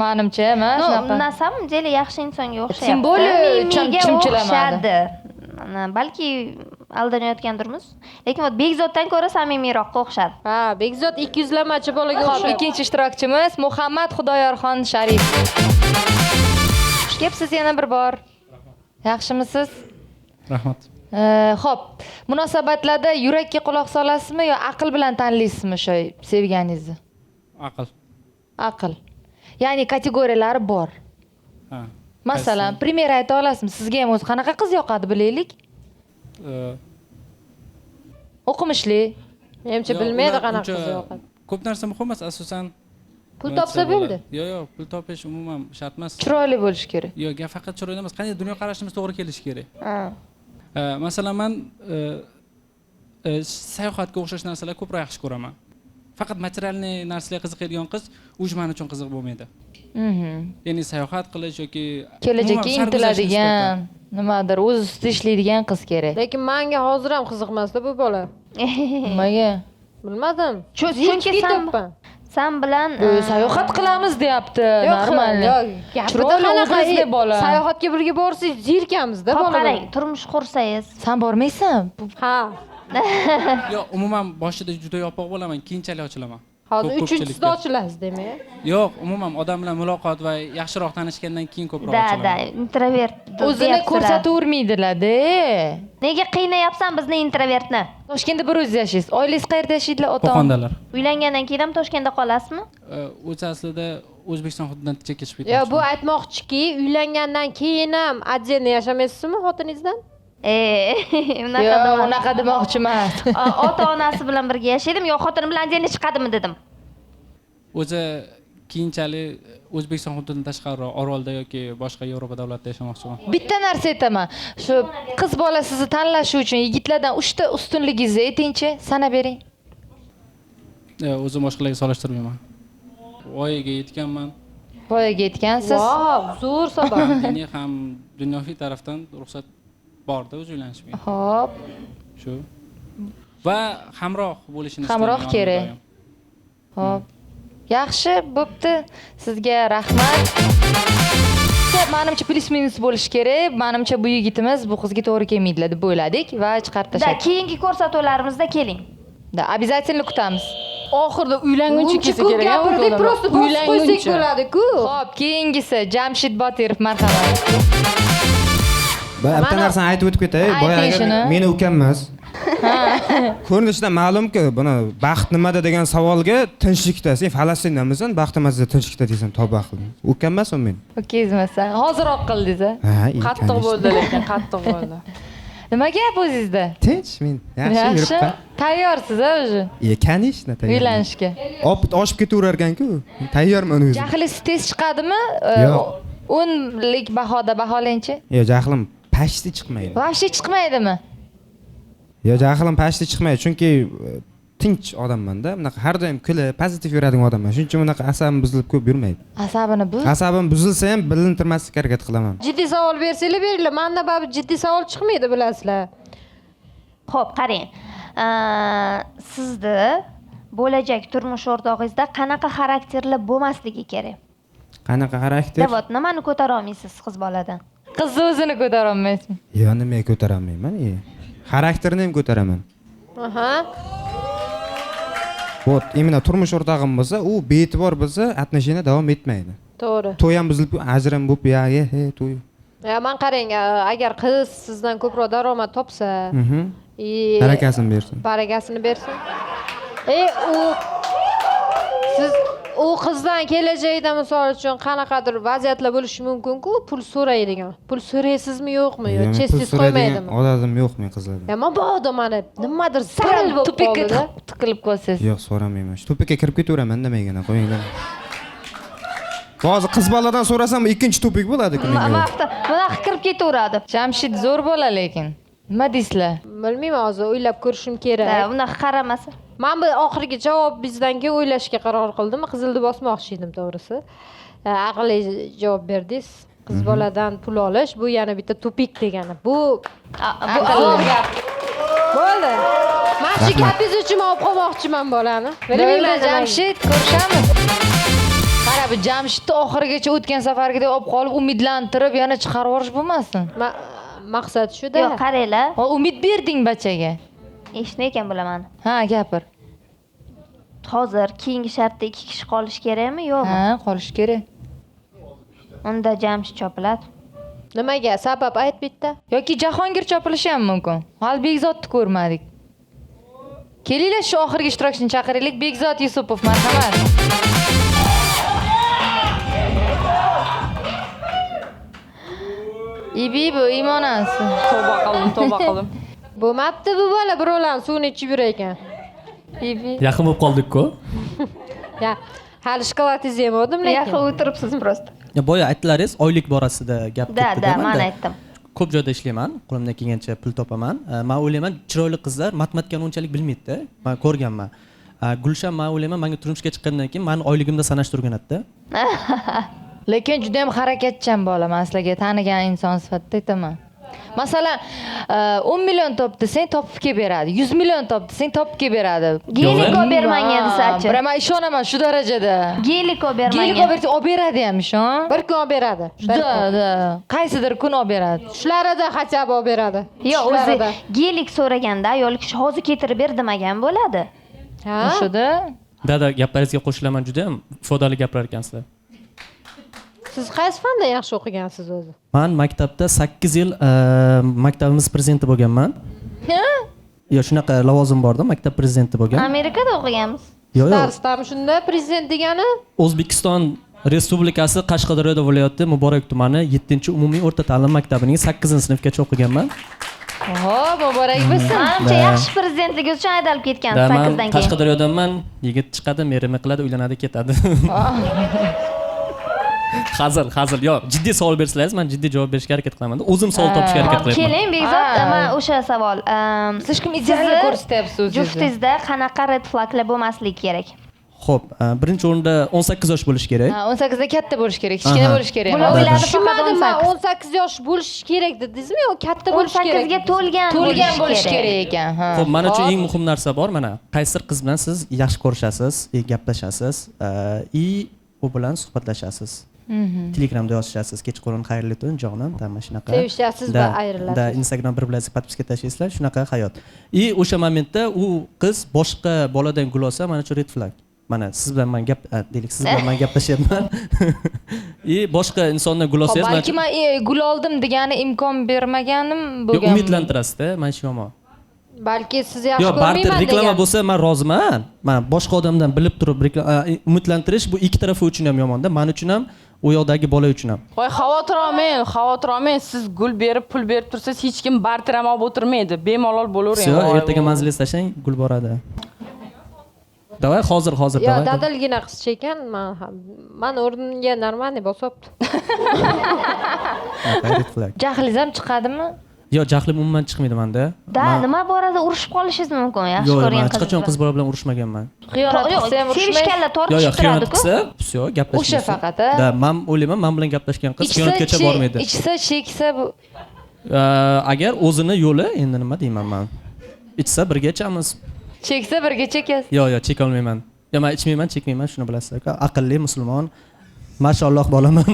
Menimcha, men shunaqa. Nasam jeli yaxshi insonga o'xshayapti. Simboli Menga chimchilamadi. o'xshadi. Balki aldanayotgandirmiz. Lekin Bekzoddan ko'ra samimiyroqqa o'xshadi. Ha, Bekzod 200lamachi bolaga Xo'p, o'xshaydi. ikkinchi ishtirokchimiz Muhammad Xudoyorxon Sharif. Xush kelibsiz yana bir bor. Yaxshimisiz? Rahmat. Xo'p, munosabatlarda yurakka quloq solasizmi yo aql bilan tanlaysizmi o'sha sevganingizni? Aql. Aql. Ya'ni kategoriyalari bor. Ha. Masalan, primer ayta olasizmi? Sizga ham o'zi qanaqa qiz yoqadi bilaylik? O'qimishli. Menimcha bilmaydi qanaqa qiz yoqadi. Ko'p narsa muhim emas, asosan Pul topsa bo'ldi. Yo'q, pul topish umuman shart emas. Chiroyli bo'lish kerak. Yo'q, gap faqat chiroyli emas, qanday dunyo qarashimiz to'g'ri kelishi kerak. Masalan, men sayohatga o'xshash narsalar ko'proq yaxshi ko'raman. Faqat materialniy narsalarga qiziqadigan qiz uj men uchun qiziq bo'lmaydi. Ya'ni sayohat qilish yoki kelajakka intiladigan, nimadir o'z ustida ishlaydigan qiz kerak. Lekin menga hozir ham qiziqmasdi bu bola. Nimaga? Bilmadim. Chunki sen bilan sayohat qilamiz deyapti. Normal. Chiroyli obrazli bola. Sayohatga birga borsak, zerkamizda bola. qarang, turmush qursangiz. Sen bormaysan? Ha. Yo'q, umuman boshida juda yopiq bo'laman, keyinchalik ochilaman. Hozir uchinchisida ochilasiz demak. Yo'q, umuman odam bilan muloqot va yaxshiroq tanishgandan keyin ko'proq Da, ochilaman. introvert. O'zini ko'rsatavermaydilar-da. Nega qiynayapsan bizni introvertni? Toshkentda bir o'zingiz yashaysiz. Oilangiz qayerda yashaydilar? Qo'qondalar. Uylangandan keyin ham Toshkentda qolasizmi? O'zi aslida O'zbekiston hududidan chekkashib ketmoqchi. Yo, bu aytmoqchiki, uylangandan keyin ham отдельно yashamaysizmi xotiningizdan? Unaqa demoqchi emas. Ota-onasi bilan birga yashaydim, yo xotinim bilan отдельно chiqadimi dedim. O'zi keyinchalik O'zbekiston hududidan tashqariroq orolda yoki boshqa Yevropa davlatida yashamoqchiman. Bitta narsa aytaman. Shu qiz bola sizni tanlashi uchun yigitlardan 3 ta ustunligingizni aytingchi, sanab bering. O'zim boshqalarga solishtirmayman. Voyaga yetganman. Voyaga yetgansiz? Vau, zo'r sabab. Diniy ham dunyoviy tarafdan ruxsat borda o'zi uylanishga. Xo'p. Shu. Va hamroh bo'lishini istayman. Hamroh kerak. Xo'p. Yaxshi, bo'pti. Sizga rahmat. Menimcha plyus minus bo'lishi kerak. Menimcha bu yigitimiz bu qizga to'g'ri kelmaydilar deb o'yladik va chiqarib tashladik. Keyingi ko'rsatuvlarimizda keling. Da, обязательно kutamiz. Oxirida uylanguncha kelsa kerak. Gapirdik, просто bosib qo'ysak bo'ladi-ku. Xo'p, keyingisi Jamshid Botirov, marhamat. Bitta narsani aytib o'tib ketay. Boyagi meni ukam emas. Ko'rinishdan ma'lumki, buni baxt nimada degan savolga tinchlikda, sen Falastindamisan, baxt nimada tinchlikda desam, tavba qildim. Ukam emas u men. Ukangizmasa, hoziroq qildingiz-a? Qattiq bo'ldi lekin, qattiq bo'ldi. Nima gap o'zingizda? Tinch men. Yaxshi yuribman. Tayyorsiz-a o'zi? Kanishna tayyor. Uylanishga. Oshib ketaverarkan-ku. Tayyorman o'zim. Jahlingiz tez chiqadimi? Yo'q. 10lik bahoda baholangchi. Yo'q, jahlim pashti chiqmaydi. Vobshe chiqmaydimi? Yo'q, jahlim pashti chiqmaydi, chunki tinch odamman-da. Bunaqa har doim kulib, pozitiv yuradigan odamman. Shuning uchun bunaqa asabim buzilib ko'p yurmaydi. Asabini buz. Asabim buzilsa ham bilintirmaslikka harakat qilaman. Jiddiy savol bersanglar beringlar. Menda baribir jiddiy savol chiqmaydi, bilasizlar. Xo'p, qarang. Sizni bo'lajak turmush o'rtog'ingizda qanaqa xarakterli bo'lmasligi kerak? Qanaqa xarakter? Davot, nimani ko'tara olmaysiz qiz boladan? Qizni o'zini ko'tara olmaysizmi? Yo'q, nimaga ko'tara olmayman? Xarakterni ham ko'taraman. Aha. Вот, именно turmush o'rtog'im bo'lsa, u be'tibor bo'lsa, отношения davom etmaydi. To'g'ri. To'y ham buzilib, ajrim bo'lib, to'y. Men qarang, agar qiz sizdan ko'proq daromad topsa, barakasini bersin. Barakasini bersin. U siz u qizdan kelajakda misol uchun qanaqadir vaziyatlar bo'lishi mumkin-ku, pul so'raydigan. Pul so'raysizmi yo'qmi yo chestingiz qo'ymaydimi? odatim yo'q men qizlardan. Ya mabodo mana nimadir sal bo'lib tupikka qoldi-da. tiqilib qolsangiz. Yo'q, so'ramayman. Shu tupikka kirib ketaveraman nimaygina, qo'yinglar. Hozir qiz boladan so'rasam ikkinchi tupik bo'ladi-ku menga. Bunaqa kirib ketaveradi. Jamshid zo'r bola lekin. Nima deysizlar? Bilmayman, hozir o'ylab ko'rishim kerak. Bunaqa qaramasa. Men bu oxirgi javobingizdan keyin o'ylashga qaror qildim. Qizilni bosmoqchi edim to'g'risi. Aqlli javob berdingiz. Qiz boladan pul olish bu yana bitta tupik degani. Bu aqlli gap. Bo'ldi. Men shu gapingiz uchun olib qo'ymoqchiman bolani. Bilmayman, Jamshid, ko'rishamiz. Qara, bu Jamshidni oxirigacha o'tgan safargidek olib qolib, umidlantirib, yana chiqarib yuborish bo'lmasin. Maqsad shu-da. Yo'q, qaranglar. Umid berding bachaga. Eshitmay ekan bilaman. Ha, gapir. Hozir keyingi shartda 2 kishi qolish kerakmi, yo'qmi? Ha, qolish kerak. Unda Jamshid chopiladi. Nimaga? Sabab ayt bitta. Yoki Jahongir chopilishi ham mumkin. Hali Bekzodni ko'rmadik. Kelinglar shu oxirgi ishtirokchini chaqiraylik. Bekzod Yusupov, marhamat. Ibi bu imonasi. Tavba qildim. Bo'lmabdi bu bola birovlarni suvini ichib yurar ekan. Ibi. Yaqin bo'lib qoldik-ku. Ya, hali shokoladingiz yemadim lekin. Yaqin o'tiribsiz prosta. Boya aytdilaringiz, oylik borasida gap ketdi. Da, men aytdim. Ko'p joyda ishlayman, qo'limdan kelgancha pul topaman. Men o'ylayman, chiroyli qizlar matematikani unchalik bilmaydi-da. Men ko'rganman. Gulshan men o'ylayman, menga turmushga chiqqandan keyin meni oyligimda sanashni o'rganadi-da. Lekin juda ham harakatchan bola, men sizlarga tanigan inson sifatida aytaman. Masalan, 10 million top desang topib kelib beradi. 100 million top desang topib kelib beradi. Geliko bermanga desachi. Men ishonaman shu darajada. Geliko bermanga. Geliko bersa olib beradi ham ishon. Bir kun olib beradi. Juda, qaysidir kun olib beradi. Shularida xachab olib beradi. Yo'q, o'zi gelik so'raganda ayol kishi hozir ketirib ber demagan bo'ladi. Ha? O'shada. Dada, gaplaringizga qo'shilaman, juda ham ifodali gaplar ekansizlar. Siz qaysi fanda yaxshi o'qigansiz o'zi? Men maktabda 8 yil maktabimiz prezidenti bo'lganman. Ha? Yo, shunaqa lavozim borda, maktab prezidenti bo'lgan. Amerikada o'qiganmiz. Yo'q, yo'q. Darsdami shunda prezident degani? O'zbekiston Respublikasi Qashqadaryo viloyati Muborak tumani 7-umumiy o'rta ta'lim maktabining 8-sinfgacha o'qiganman. Hop, muborak bo'lsin. Ancha yaxshi prezidentligi uchun aydalib ketgan 8 dan keyin. Qashqadaryodanman, yigit chiqadi, merima qiladi, uylanadi, ketadi. Hazil. Yo'q, jiddiy savol bersalaringiz, men jiddiy javob berishga harakat qilaman. O'zim savol topishga harakat qilaman. Keling, Bekzod, men o'sha savol. Siz kim idealni ko'rsatyapsiz o'zingizni? Juftingizda qanaqa red flaglar bo'lmasligi kerak? Xo'p, birinchi o'rinda 18 yosh bo'lish kerak. Ha, 18 dan katta bo'lish kerak, kichkina bo'lish kerak. Bular o'yladi faqat 18 yosh bo'lish kerak dedingizmi yo katta bo'lish kerak? 18 ga to'lgan bo'lish kerak ekan. Ha. Xo'p, men uchun eng muhim narsa bor, mana. Qaysi qiz bilan siz yaxshi ko'rishasiz, gaplashasiz, u bilan suhbatlashasiz. Telegramda yozishasiz, kechqurun xayrli tun jonim, mana shunaqa. Sevishasiz va ayrilasiz. Da, Instagram bir bilasiz, podpiska tashlaysizlar, shunaqa hayot. O'sha momentda u qiz boshqa boladan gul olsa, mana shu red flag. Mana siz bilan men siz bilan men gaplashyapman. Boshqa insondan gul olsangiz, balki men gul oldim degani imkon bermaganim bo'lgan. Umidlantirasiz-da, mana shu yomon. Balki siz yaxshi ko'rmayman degan. Yo'q, barter reklama bo'lsa, men roziman. Men boshqa odamdan bilib turib umidlantirish bu ikki tarafi uchun ham yomon-da. Men uchun ham, u yoqdagi bola uchun ham. Voy, xavotir olmang. Siz gul berib, pul berib tursangiz, hech kim barter ham olib o'tirmaydi. Bemalol bo'lavering. Ertaga manzilingizni tashlang, gul boradi. Davay, hozir davay. Yo, dadilgina qizcha ekan, men o'rniga normalniy bosibdi. Jahlingiz ham chiqadimi? Yo'q, jahlim umuman chiqmaydi menda. Nima borada urushib qolishingiz mumkin, yaxshi ko'rgan qiz. Yo'q, hech qachon qiz bola bilan urushmaganman. Xiyonat qilsa ham urushmaysiz. Sevishganlar tortishib turadi-ku. Всё, gaplashamiz. O'sha faqat. Da, men o'ylayman, men bilan gaplashgan qiz xiyonatgacha bormaydi. Ichsa, cheksa bu. Agar o'zini yo'li, endi nima deyman men? Ichsa birga ichamiz. Cheksa birga chekasiz. Yo'q, cheka olmayman. Yo, men ichmayman, chekmayman, shuni bilasizlar-ku. Aqlli musulmon. Mashalloh bolaman.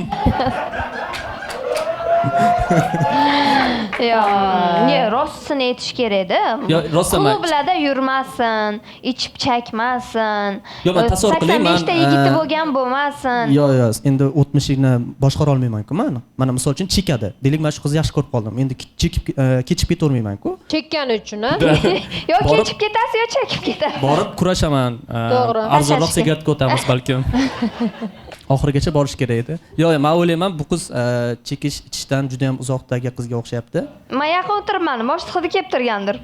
Yo'q, rostini aytish kerak-da. Yo, rostdan Klublarda yurmasin, ichib chakmasin. Yo, men tasavvur qiling, 85 ta yigiti bo'lgan bo'lmasin. Yo'q, endi o'tmishingni boshqara olmayman-ku men. Mana misol uchun chekadi. Deylik, men shu qizni yaxshi ko'rib qoldim. Endi kechib ketavermayman-ku. Chekkani uchun, a? Yo kechib ketasiz, yo chekib ketasiz. Borib kurashaman. To'g'ri. Arzonroq sigaretga o'tamiz balkim. Oxirigacha borish kerak edi. Yo'q, men o'ylayman bu qiz chekish ichishdan juda ham uzoqdagi qizga o'xshayapti. Men yaqin o'tiribman, boshqa qizni kelib turgandir.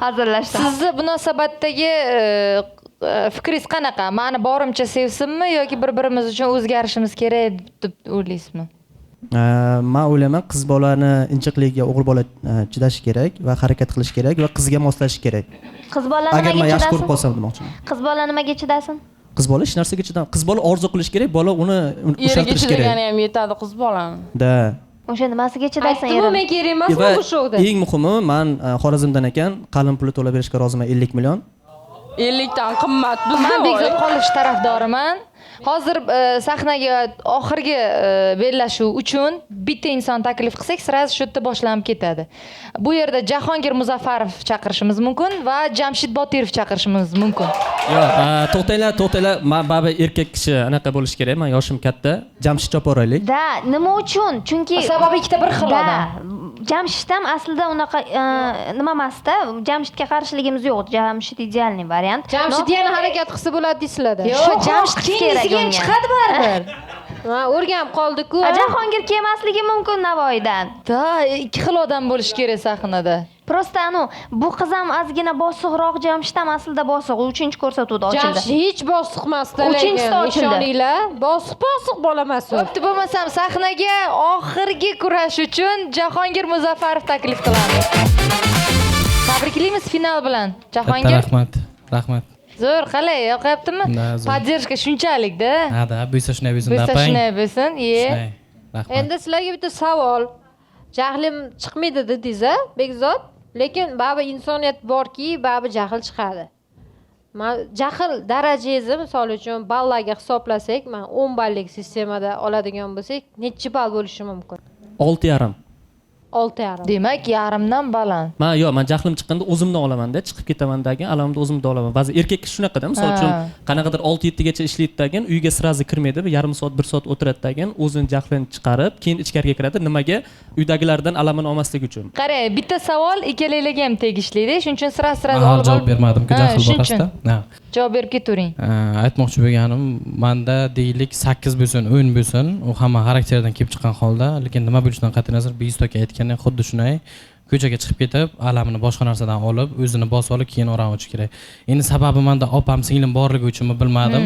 Hazillashdim. Sizni munosabatdagi fikringiz qanaqa? Meni borimcha sevsinmi yoki bir-birimiz uchun o'zgarishimiz kerak deb o'ylaysizmi? Men o'ylayman, qiz bolani injiqligiga o'g'il bola chidashi kerak va harakat qilish kerak va qizga moslashish kerak. Qiz bola Agar men nimaga yaxshi ko'rib chidasin? qolsam demoqchiman. Qiz bola nimaga chidasin? Qiz bola hech narsaga chidam. Qiz bola orzu qilish kerak, bola uni Eriga ushaltirish kerak. chidagani ham yetadi qiz bolani. Da. O'sha nimasiga chidasin? Aytdim, men kerak emasmi Va bu shouda? eng muhimi, men Xorazmdan ekan, qalin puli to'lab berishga roziman 50 million. 50 dan qimmat bizda. Men Bekzod qolish tarafdoriman. Hozir sahnaga oxirgi bellashuv uchun bitta inson taklif qilsak, sразу shu yerda boshlanib ketadi. Bu yerda Jahongir Muzaffarov chaqirishimiz mumkin va Jamshid Botirov chaqirishimiz mumkin. Yo'q, to'xtanglar. Men baribir erkak kishi anaqa bo'lish kerak. Men yoshim katta. Jamshid choporaylik. Da, nima uchun? Chunki sababi ikkita bir xil odam. Jamshid ham aslida unaqa nima emasda, Jamshidga qarshiligimiz yo'q. Jamshid idealniy variant. Jamshid yana harakat qilsa bo'ladi deysizlar-da. Yo'q, Jamshid keyingisiga ham chiqadi baribir. Ha, o'rganib qoldik-ku. Jahongir kelmasligi mumkin Navoiydan. Da, ikki xil odam bo'lish kerak sahnada. Prosta bu qiz ham ozgina bosiqroq, Jamshid ham aslida bosiq. 3-ko'rsatuvda ochildi. Jamshid hech bosiq emasdi. Uchinchisida ochildi. Ishoninglar, bosiq bo'la emas u. Bo'pti, bo'lmasam sahnaga oxirgi kurash uchun Jahongir Muzaffarov taklif qilamiz. Tabriklaymiz final bilan. Jahongir. Rahmat. Zo'r, qalay, yoqyaptimi? Поддержка shunchalik-da. Ha-da, buysa shunday bo'lsin, Buysa shunday bo'lsin. Rahmat. Endi sizlarga bitta savol. Jahlim chiqmaydi dedingiz-a, Bekzod? Lekin baribir insoniyat borki, baribir jahl chiqadi. Jahl darajangizni misol uchun ballarga hisoblasak, men 10 ballik sistemada oladigan bo'lsak, necha ball bo'lishi mumkin? 6,5. 6,5. Demak, yarimdan baland. Men jahlim chiqqanda o'zimdan olamanda, chiqib ketamandagi alamimni o'zimdan olaman. Ba'zi erkak kishi shunaqada, misol uchun qanaqadir 6-7 gacha ishlaydi-dagan, uyga sirazi kirmaydi, bir yarim soat, 1 soat o'tiradi-dagan, o'zini jahlini chiqarib, keyin ichkariga kiradi. Nimaga? Uydagilardan alamini olmasligi uchun. Qarang, bitta savol ikkalangizga ham tegishli-da, shuning uchun sira olib javob bermadim-ku jahl borasida. Javob berib ketavering. Aytmoqchi bo'lganim, menda deylik 8 bo'lsin, 10 bo'lsin, u hamma xarakterdan kelib chiqqan holda, lekin nima bo'lishidan qat'iy nazar Beyiz aka aytgandek xuddi shunday ko'chaga chiqib ketib, alamini boshqa narsadan olib, o'zini bosib olib, keyin o'ran o'tish kerak. Endi sababi menda opam singlim borligi uchunmi bilmadim.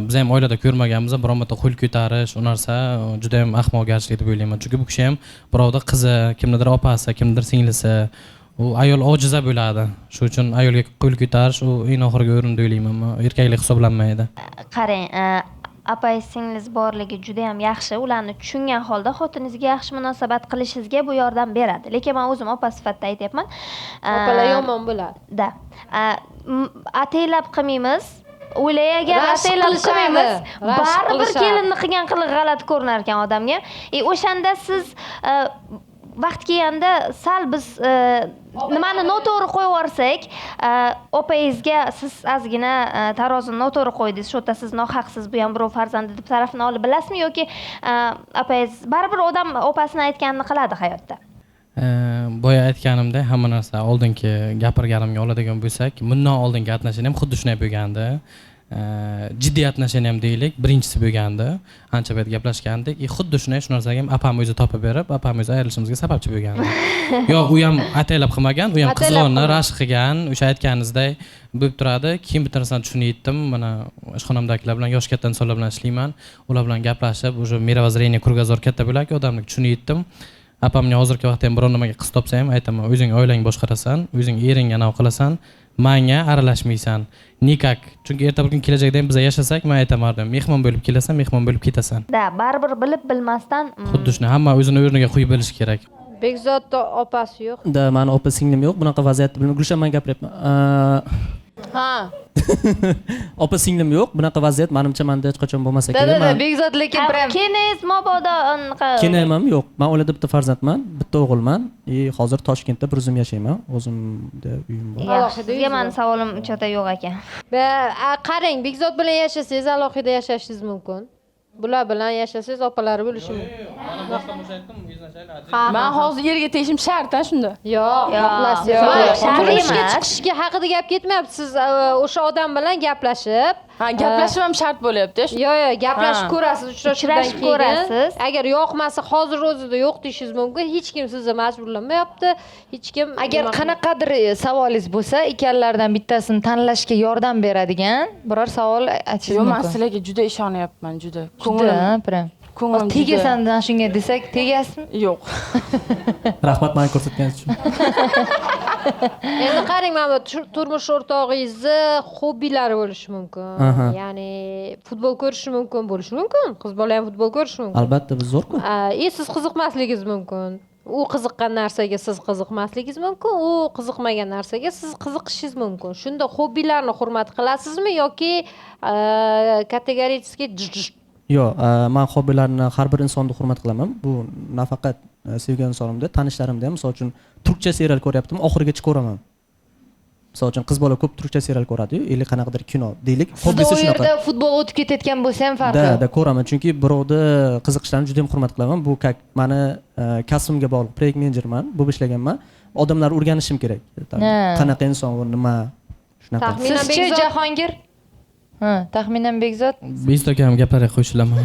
Biz ham oilada ko'rmaganmiz, biror marta qo'l ko'tarish, u narsa juda ham ahmoqgarchilik deb o'ylayman. Chunki bu kishi ham birovda qizi, kimnidir opasi, kimnidir singlisi, u ayol ojiza bo'ladi. Shuning uchun ayolga qo'l ko'tarish u eng oxirgi o'rin deb o'ylayman. Erkaklik hisoblanmaydi. Qarang, apay singliz borligi juda ham yaxshi. Ularni tushungan holda xotiningizga yaxshi munosabat qilishingizga bu yordam beradi. Lekin men o'zim opa sifatida aytyapman. Opalar yomon bo'ladi. Da. Ataylab qilmaymiz. O'ylagan ataylab qilmaymiz. Baribir kelinni qilgan qilig'i g'alati ko'rinar ekan odamga. O'shanda siz vaqt kelganda sal biz nimani noto'g'ri qo'yib yuborsak, opangizga siz ozgina tarozini noto'g'ri qo'ydingiz, shu yerda siz nohaqsiz, bu ham birov farzandi deb tarafini olib bilasizmi yoki opangiz baribir odam opasini aytganini qiladi hayotda? Boya aytganimda hamma narsa oldingi gapirganimga oladigan bo'lsak, bundan oldingi atnashini ham xuddi shunday bo'lgandi. Jiddiy atnashini ham deylik, birinchisi bo'lgandi. Ancha payt gaplashgandik. Xuddi shunday shu narsaga ham apam o'zi topib berib, apam o'zi ayrilishimizga sababchi bo'lgandi. Yo'q, u ham ataylab qilmagan, u ham qizg'onni rashk qilgan, o'sha aytganingizdek bo'lib turadi. Keyin bitta narsani tushunib yetdim. Mana ishxonamdagilar bilan, yosh katta insonlar bilan ishlayman. Ular bilan gaplashib, o'sha mirovozreniya kruгозор katta bo'lak odamni tushunib yetdim. Apamga hozirgi vaqtda ham biror nimaga qiz topsa ham aytaman, o'zing oilang boshqarasan, o'zing ering anav qilasan, menga aralashmaysan. Nikak. Chunki erta bir kun kelajakda ham biz yashasak, men aytamardim, mehmon bo'lib kelasan, mehmon bo'lib ketasan. Da, baribir bilib bilmasdan xuddi shunday hamma o'zini o'rniga qo'yib bilish kerak. Bekzodda opasi yo'q. Da, meni opa singlim yo'q. Bunaqa vaziyatni bilmayman. Gulshan, men gapiryapman. Ha. Opa singlim yo'q. Bunaqa vaziyat menimcha menda hech qachon bo'lmasa kerak. Da Begzod lekin prям Kelingiz mabodo anaqa Kelinam yo'q. Men oilada bitta farzandman, bitta o'g'ilman. Hozir Toshkentda bir o'zim yashayman. O'zimda uyim bor. Yaxshi, sizga mani savolim uchata yo'q ekan. Qarang, Begzod bilan yashasangiz alohida yashashingiz mumkin. Bular bilan yashasangiz opalari bo'lishi mumkin. Men hozir yerga tegishim shart-a shunda. Yo'q, turmushga chiqishga haqida gap ketmayapti. Siz o'sha odam bilan gaplashib, gaplashib ham shart bo'lyapti. Yo'q, gaplashib ko'rasiz, uchrashib ko'rasiz. Agar yoqmasa hozir o'zida yo'q deyishingiz mumkin. Hech kim sizni majburlamayapti. Hech kim agar qanaqadir savolingiz bo'lsa, ikkalaridan bittasini tanlashga yordam beradigan biror savol aytishingiz Yo'q, mumkin. men sizlarga juda ishonyapman, juda. Ko'nglim prям. Ko'nglim tegasan shunga desak, tegasizmi? Yo'q. Rahmat meni ko'rsatganingiz uchun. Endi qarang, mana turmush o'rtog'ingizni hobbilari bo'lishi mumkin. Ya'ni futbol ko'rishi mumkin bo'lishi mumkin. Qiz bola ham futbol ko'rishi mumkin. Albatta biz zo'rku. Siz qiziqmasligingiz mumkin. U qiziqqan narsaga siz qiziqmasligingiz mumkin, u qiziqmagan narsaga siz qiziqishingiz mumkin. Shunda hobbilarni hurmat qilasizmi yoki kategorически Yo'q, men hobbilarni har bir insonni hurmat qilaman. Bu nafaqat sevgan insonimda, tanishlarimda ham, misol uchun turkcha serial ko'ryaptimi, oxirigacha ko'raman. Misol uchun qiz bola ko'p turkcha serial ko'radi-yu, yoki qanaqadir kino, deylik. Hobbisi shunaqa. Sizda u yerda futbol o'tib ketayotgan bo'lsa ham farqi. Da, ko'raman, chunki birovni qiziqishlarini juda ham hurmat qilaman. Bu meni kasbimga bog'liq, projekt menejerman, bu ishlaganman. Odamlar o'rganishim kerak. Qanaqa inson u, nima, shunaqa. Sizchi Jahongir? Taxminan Begzod? Begzod akam gaplariga qo'shilaman.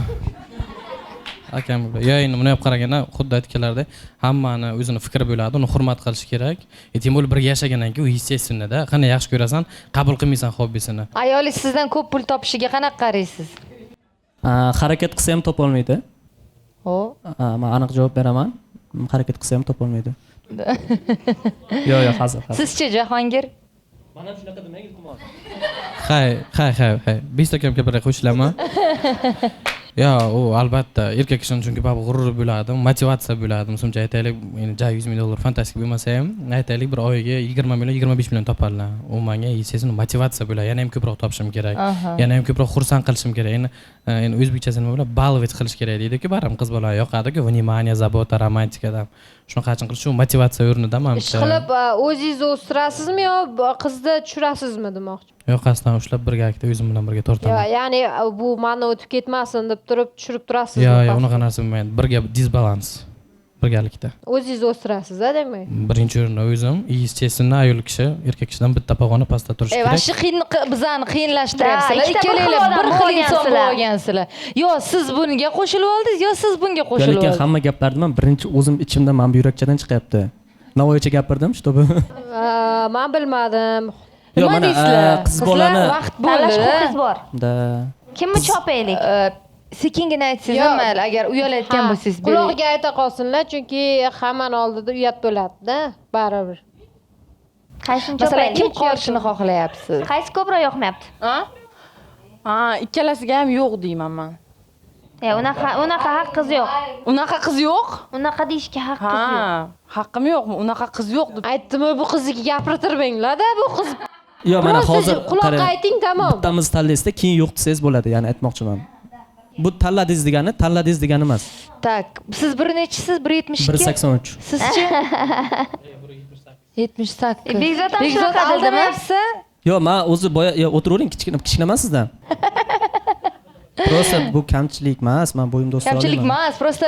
Akam yo'yini buni olib qaraganda xuddi aytganlaridek hammani o'zini fikri bo'ladi, uni hurmat qilish kerak. Tем более birga yashagandan keyin u естественно-da, qanday yaxshi ko'rasan, qabul qilmaysan hobbisini. Ayolingiz sizdan ko'p pul topishiga qanaqa qaraysiz? Harakat qilsa ham topolmaydi. Men aniq javob beraman. Harakat qilsa ham topolmaydi. Yo'q, hozir. Sizchi Jahongir? Men ham shunaqa demang, iltimos. Hay. Begzod akam gaplariga qo'shilaman. Ya, u albatta erkak kishining chunki baribir g'urur bo'ladi, motivatsiya bo'ladi. Misol aytaylik, endi $100 ming fantastik bo'lmasa ham, aytaylik bir oyiga 20 million, 25 million topadilar. U menga естественно motivatsiya bo'ladi. Yana ham ko'proq topishim kerak. Yana ham ko'proq xursand qilishim kerak. Endi o'zbekchasi nima bo'ladi? Balvit qilish kerak deydi-ku, baribir qiz bola yoqadi-ku, vнимание, zaбота, romantikada. Shunaqa qilib shu motivatsiya o'rnida menimcha. Ishqilib o'zingiz o'stirasizmi yo qizni tushirasizmi demoqchi? Yo'q, qasddan ushlab birgalikda o'zim bilan birga tortaman. Ya'ni bu ma'no o'tib ketmasin deb turib tushirib turasizmi? Yo'q, unaqa narsa bo'lmaydi. Birga disbalans. Birgalikda. O'zingiz o'stirasiz-a, demak. Birinchi o'rinda o'zim, естественно, ayol kishi erkak kishidan bitta pog'ona pastda turishi kerak. Shu bizani qiyinlashtiryapsizlar. Ikkalangiz bir xil inson bo'lgansizlar. Yo siz bunga qo'shilib oldingiz, yo siz bunga qo'shilib oldingiz. Lekin hamma gaplarni men birinchi o'zim ichimdan men yurakchadan chiqyapti. Navoiycha gapirdim, чтобы men bilmadim. Yo'q, mana qiz bolani vaqt bo'ldi. Qiz bor. Kimni chopaylik? Sekingina aytsangiz mayli, agar uyalayotgan bo'lsangiz bering. Quloqiga ayta qolsinlar, chunki hammani oldida uyat bo'ladi-da, baribir. Qaysini Masalan, chopaylik? kim qolishini xohlayapsiz? Qaysi ko'proq yoqmayapti? Ikkalasiga ham yo'q deyman men. Unaqa haqqingiz yo'q. Unaqa qiz yo'q? Unaqa deyishga haqqingiz yo'q. Haqqim yo'qmi? Unaqa qiz yo'q deb. Aytdim, bu qizni gapirtirmanglar-da, bu qiz. Yo'q, mana hozir quloqqa ayting, tamom. Bittamiz tanlaysizda, keyin yo'q desangiz bo'ladi, ya'ni aytmoqchiman. Bu tanladingiz degani emas. Tak, siz bir nechisiz? 1.72? 1.83. Sizchi? 78. Begzod ham shunaqa aldamayapsiz? Yo'q, men o'zi boya o'tiravering, kichkinaman sizdan. Просто bu kamchilik emas, men bo'yimda o'sib Kamchilik emas, просто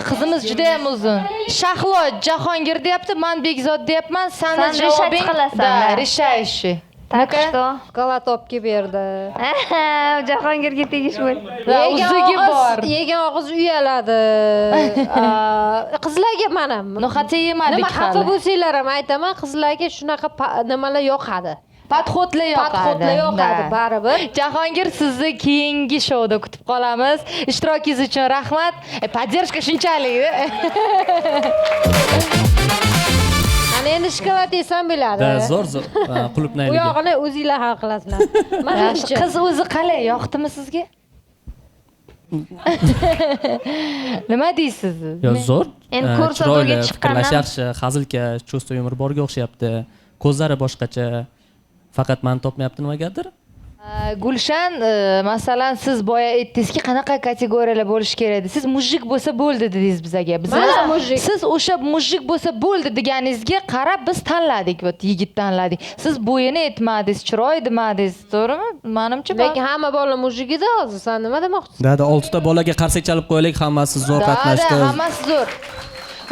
qizimiz juda ham uzun. Shahlo Jahongir deyapti, men Begzod deyapman, sen решать qilasan. Да, решающий. Так что? Galatopga berdi. Jahongirga tegish bo'l. O'ziga bor. Yegan og'iz uyaladi. Qizlarga mana. No'xata yemadik Nima xafa bo'lsanglar ham aytaman, qizlarga shunaqa nimalar yoqadi. Podxodlar yoqadi, baribir. Jahongir, sizni keyingi shouda kutib qolamiz. Ishtirokingiz uchun rahmat. Поддержка shunchalik. Mana endi shokolad yesam bo'ladi. Zo'r, qulupnayligi. Bu yog'ini o'zingizlar hal qilasizlar. Mana qiz o'zi qalay, yoqdimi sizga? Nima deysiz? Yo'q, zo'r. Endi ko'rsatuvga chiqqandan yaxshi, hazilkash, cho'sta yumor borga o'xshayapti. Ko'zlari boshqacha. faqat meni topmayapti nimagadir. Gulshan, masalan, siz boya aytdingizki, qanaqa kategoriyalar bo'lishi kerak edi. Siz mujik bo'lsa bo'ldi dedingiz bizga. Mana mujik. Siz o'sha mujik bo'lsa bo'ldi deganingizga qarab biz tanladik, yigit tanladik. Siz bo'yini aytmadingiz, chiroy demadingiz, to'g'rimi? Menimcha lekin hamma bola mujik edi hozir. Sen nima demoqchisan? Dada 6 ta bolaga qarsak chalib qo'yaylik, hammasi zo'r qatnashdi. Hammasi zo'r.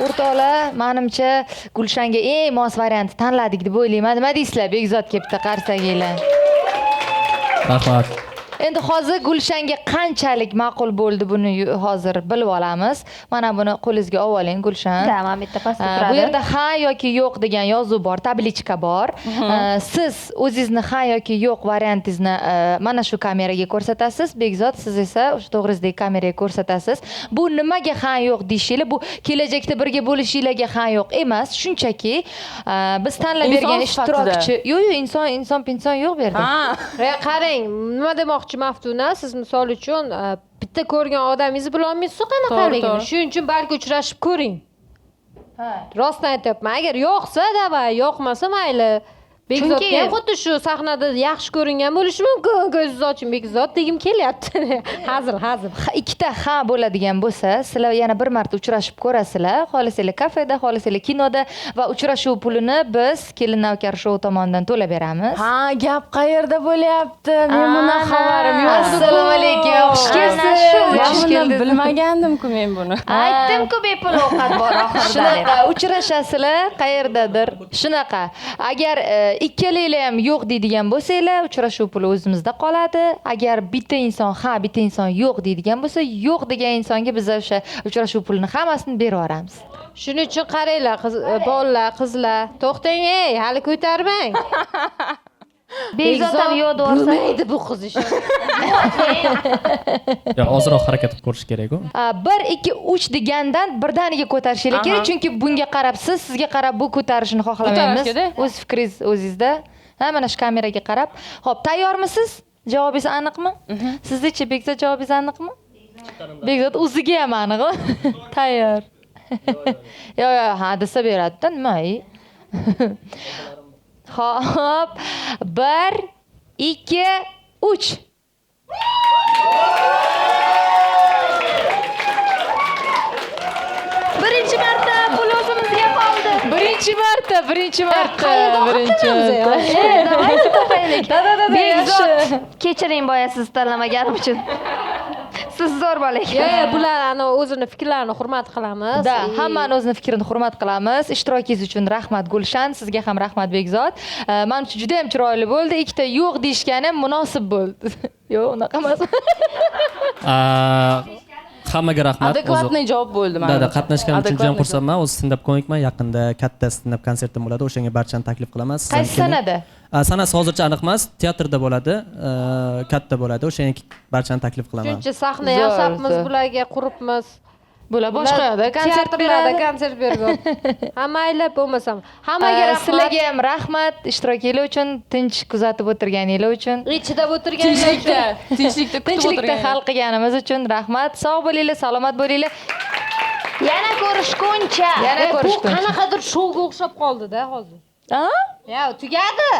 O'rtoqlar, menimcha Gulshanga eng mos variantni tanladik deb o'ylayman. Nima deysizlar? Bekzodga bitta qarsaginglar. Rahmat. Endi hozir Gulshanga qanchalik ma'qul bo'ldi buni hozir bilib olamiz. Mana buni qo'lingizga olib oling Gulshan. Da, men bitta pastda turadi. Bu yerda ha yoki yo'q degan yozuv bor, tablichka bor. Siz o'zingizni ha yoki yo'q variantingizni mana shu kameraga ko'rsatasiz. Bekzod, siz esa o'sha to'g'risidagi kameraga ko'rsatasiz. Bu nimaga ha yo'q deyishinglar, bu kelajakda birga bo'lishinglarga ha yo'q emas, shunchaki biz tanlab bergan ishtirokchi. Yo'q, inson yo'q bu yerda. Qarang, nima demoqchi Maftuna, siz misol uchun bitta ko'rgan odamingizni bila olmaysiz qanaqaligini. Shuning uchun balki uchrashib ko'ring. Rostdan aytyapman. Agar yo'qsa, davay, yo'qmasa mayli. Bekzodga ham xuddi shu sahnada yaxshi ko'ringan bo'lishi mumkin. Ko'zingizni oching, Bekzod degim kelyapti. Hazil. Ikkita ha bo'ladigan bo'lsa, sizlar yana bir marta uchrashib ko'rasizlar. Xohlasanglar kafeda, xohlasanglar kinoda va uchrashuv pulini biz Kelin Navkar shou tomonidan to'lab beramiz. Ha, gap qayerda bo'lyapti? Men buni xabarim yo'q. Assalomu alaykum. Xush kelibsiz. Bilmagandim-ku men buni. Aytdim-ku, bepul ovqat bor oxirida. Shunaqa uchrashasizlar qayerdadir. Shunaqa. Agar ikkalanglar ham yo'q deydigan bo'lsanglar, uchrashuv puli o'zimizda qoladi. Agar bitta inson yo'q deydigan bo'lsa, yo'q degan insonga biz o'sha uchrashuv pulini hammasini berib yuboramiz. Shuning uchun qaranglar, bolalar, qizlar, to'xtang, hali ko'tarmang. Bekzod ham yo'q deb bilmaydi bu qiz ish. Ya ozroq harakat qilib ko'rish kerak-ku. 1 2 3 degandan birdaniga ko'tarishingiz kerak, chunki bunga qarab sizga qarab bu ko'tarishni xohlamaymiz. O'z fikringiz o'zingizda. Mana shu kameraga qarab. Xo'p, tayyormisiz? Javobingiz aniqmi? Sizda-chi Bekzod javobingiz aniqmi? Bekzod o'ziga ham aniq. Tayyor. Yo'q, ha desa beradi-da, nima? Xo'p, 1 2 3. Birinchi marta pul o'zimizga qoldi. Birinchi marta. Davayni topaylik. Bekzod, kechiring boya siz tanlamaganim uchun. Siz zo'r bola ekan. Yo'q, bular o'zini fikrlarini hurmat qilamiz. Hammani o'zini fikrini hurmat qilamiz. Ishtirokingiz uchun rahmat Gulshan, sizga ham rahmat Bekzod. Menimcha juda ham chiroyli bo'ldi. Ikkita yo'q deyishgani munosib bo'ldi. Yo'q, unaqa emas. Hammaga rahmat. Adekvatniy javob bo'ldi mana. Dada qatnashganim uchun juda ham xursandman. O'zi stand-up komikman. Yaqinda katta stand-up konsertim bo'ladi. O'shanga barchani taklif qilamiz. Qaysi sanada? Sanasi hozircha aniq emas. Teatrda bo'ladi. Katta bo'ladi. O'shanga barchani taklif qilaman. Shuncha sahna yasabmiz, bularga quribmiz. Bular boshqa yoqda konsert beradi, konsert beradi. Hammaylar bo'lmasam, hammaga rahmat. Sizlarga ham rahmat ishtirokinglar uchun, tinch kuzatib o'tirganinglar uchun. Ichida o'tirganinglar uchun. Tinchlikda hal qilganimiz uchun rahmat. Sog' bo'linglar, salomat bo'linglar. Yana ko'rishguncha. Bu qanaqadir shouga o'xshab qoldi-da hozir. Ha? Ya, tugadi.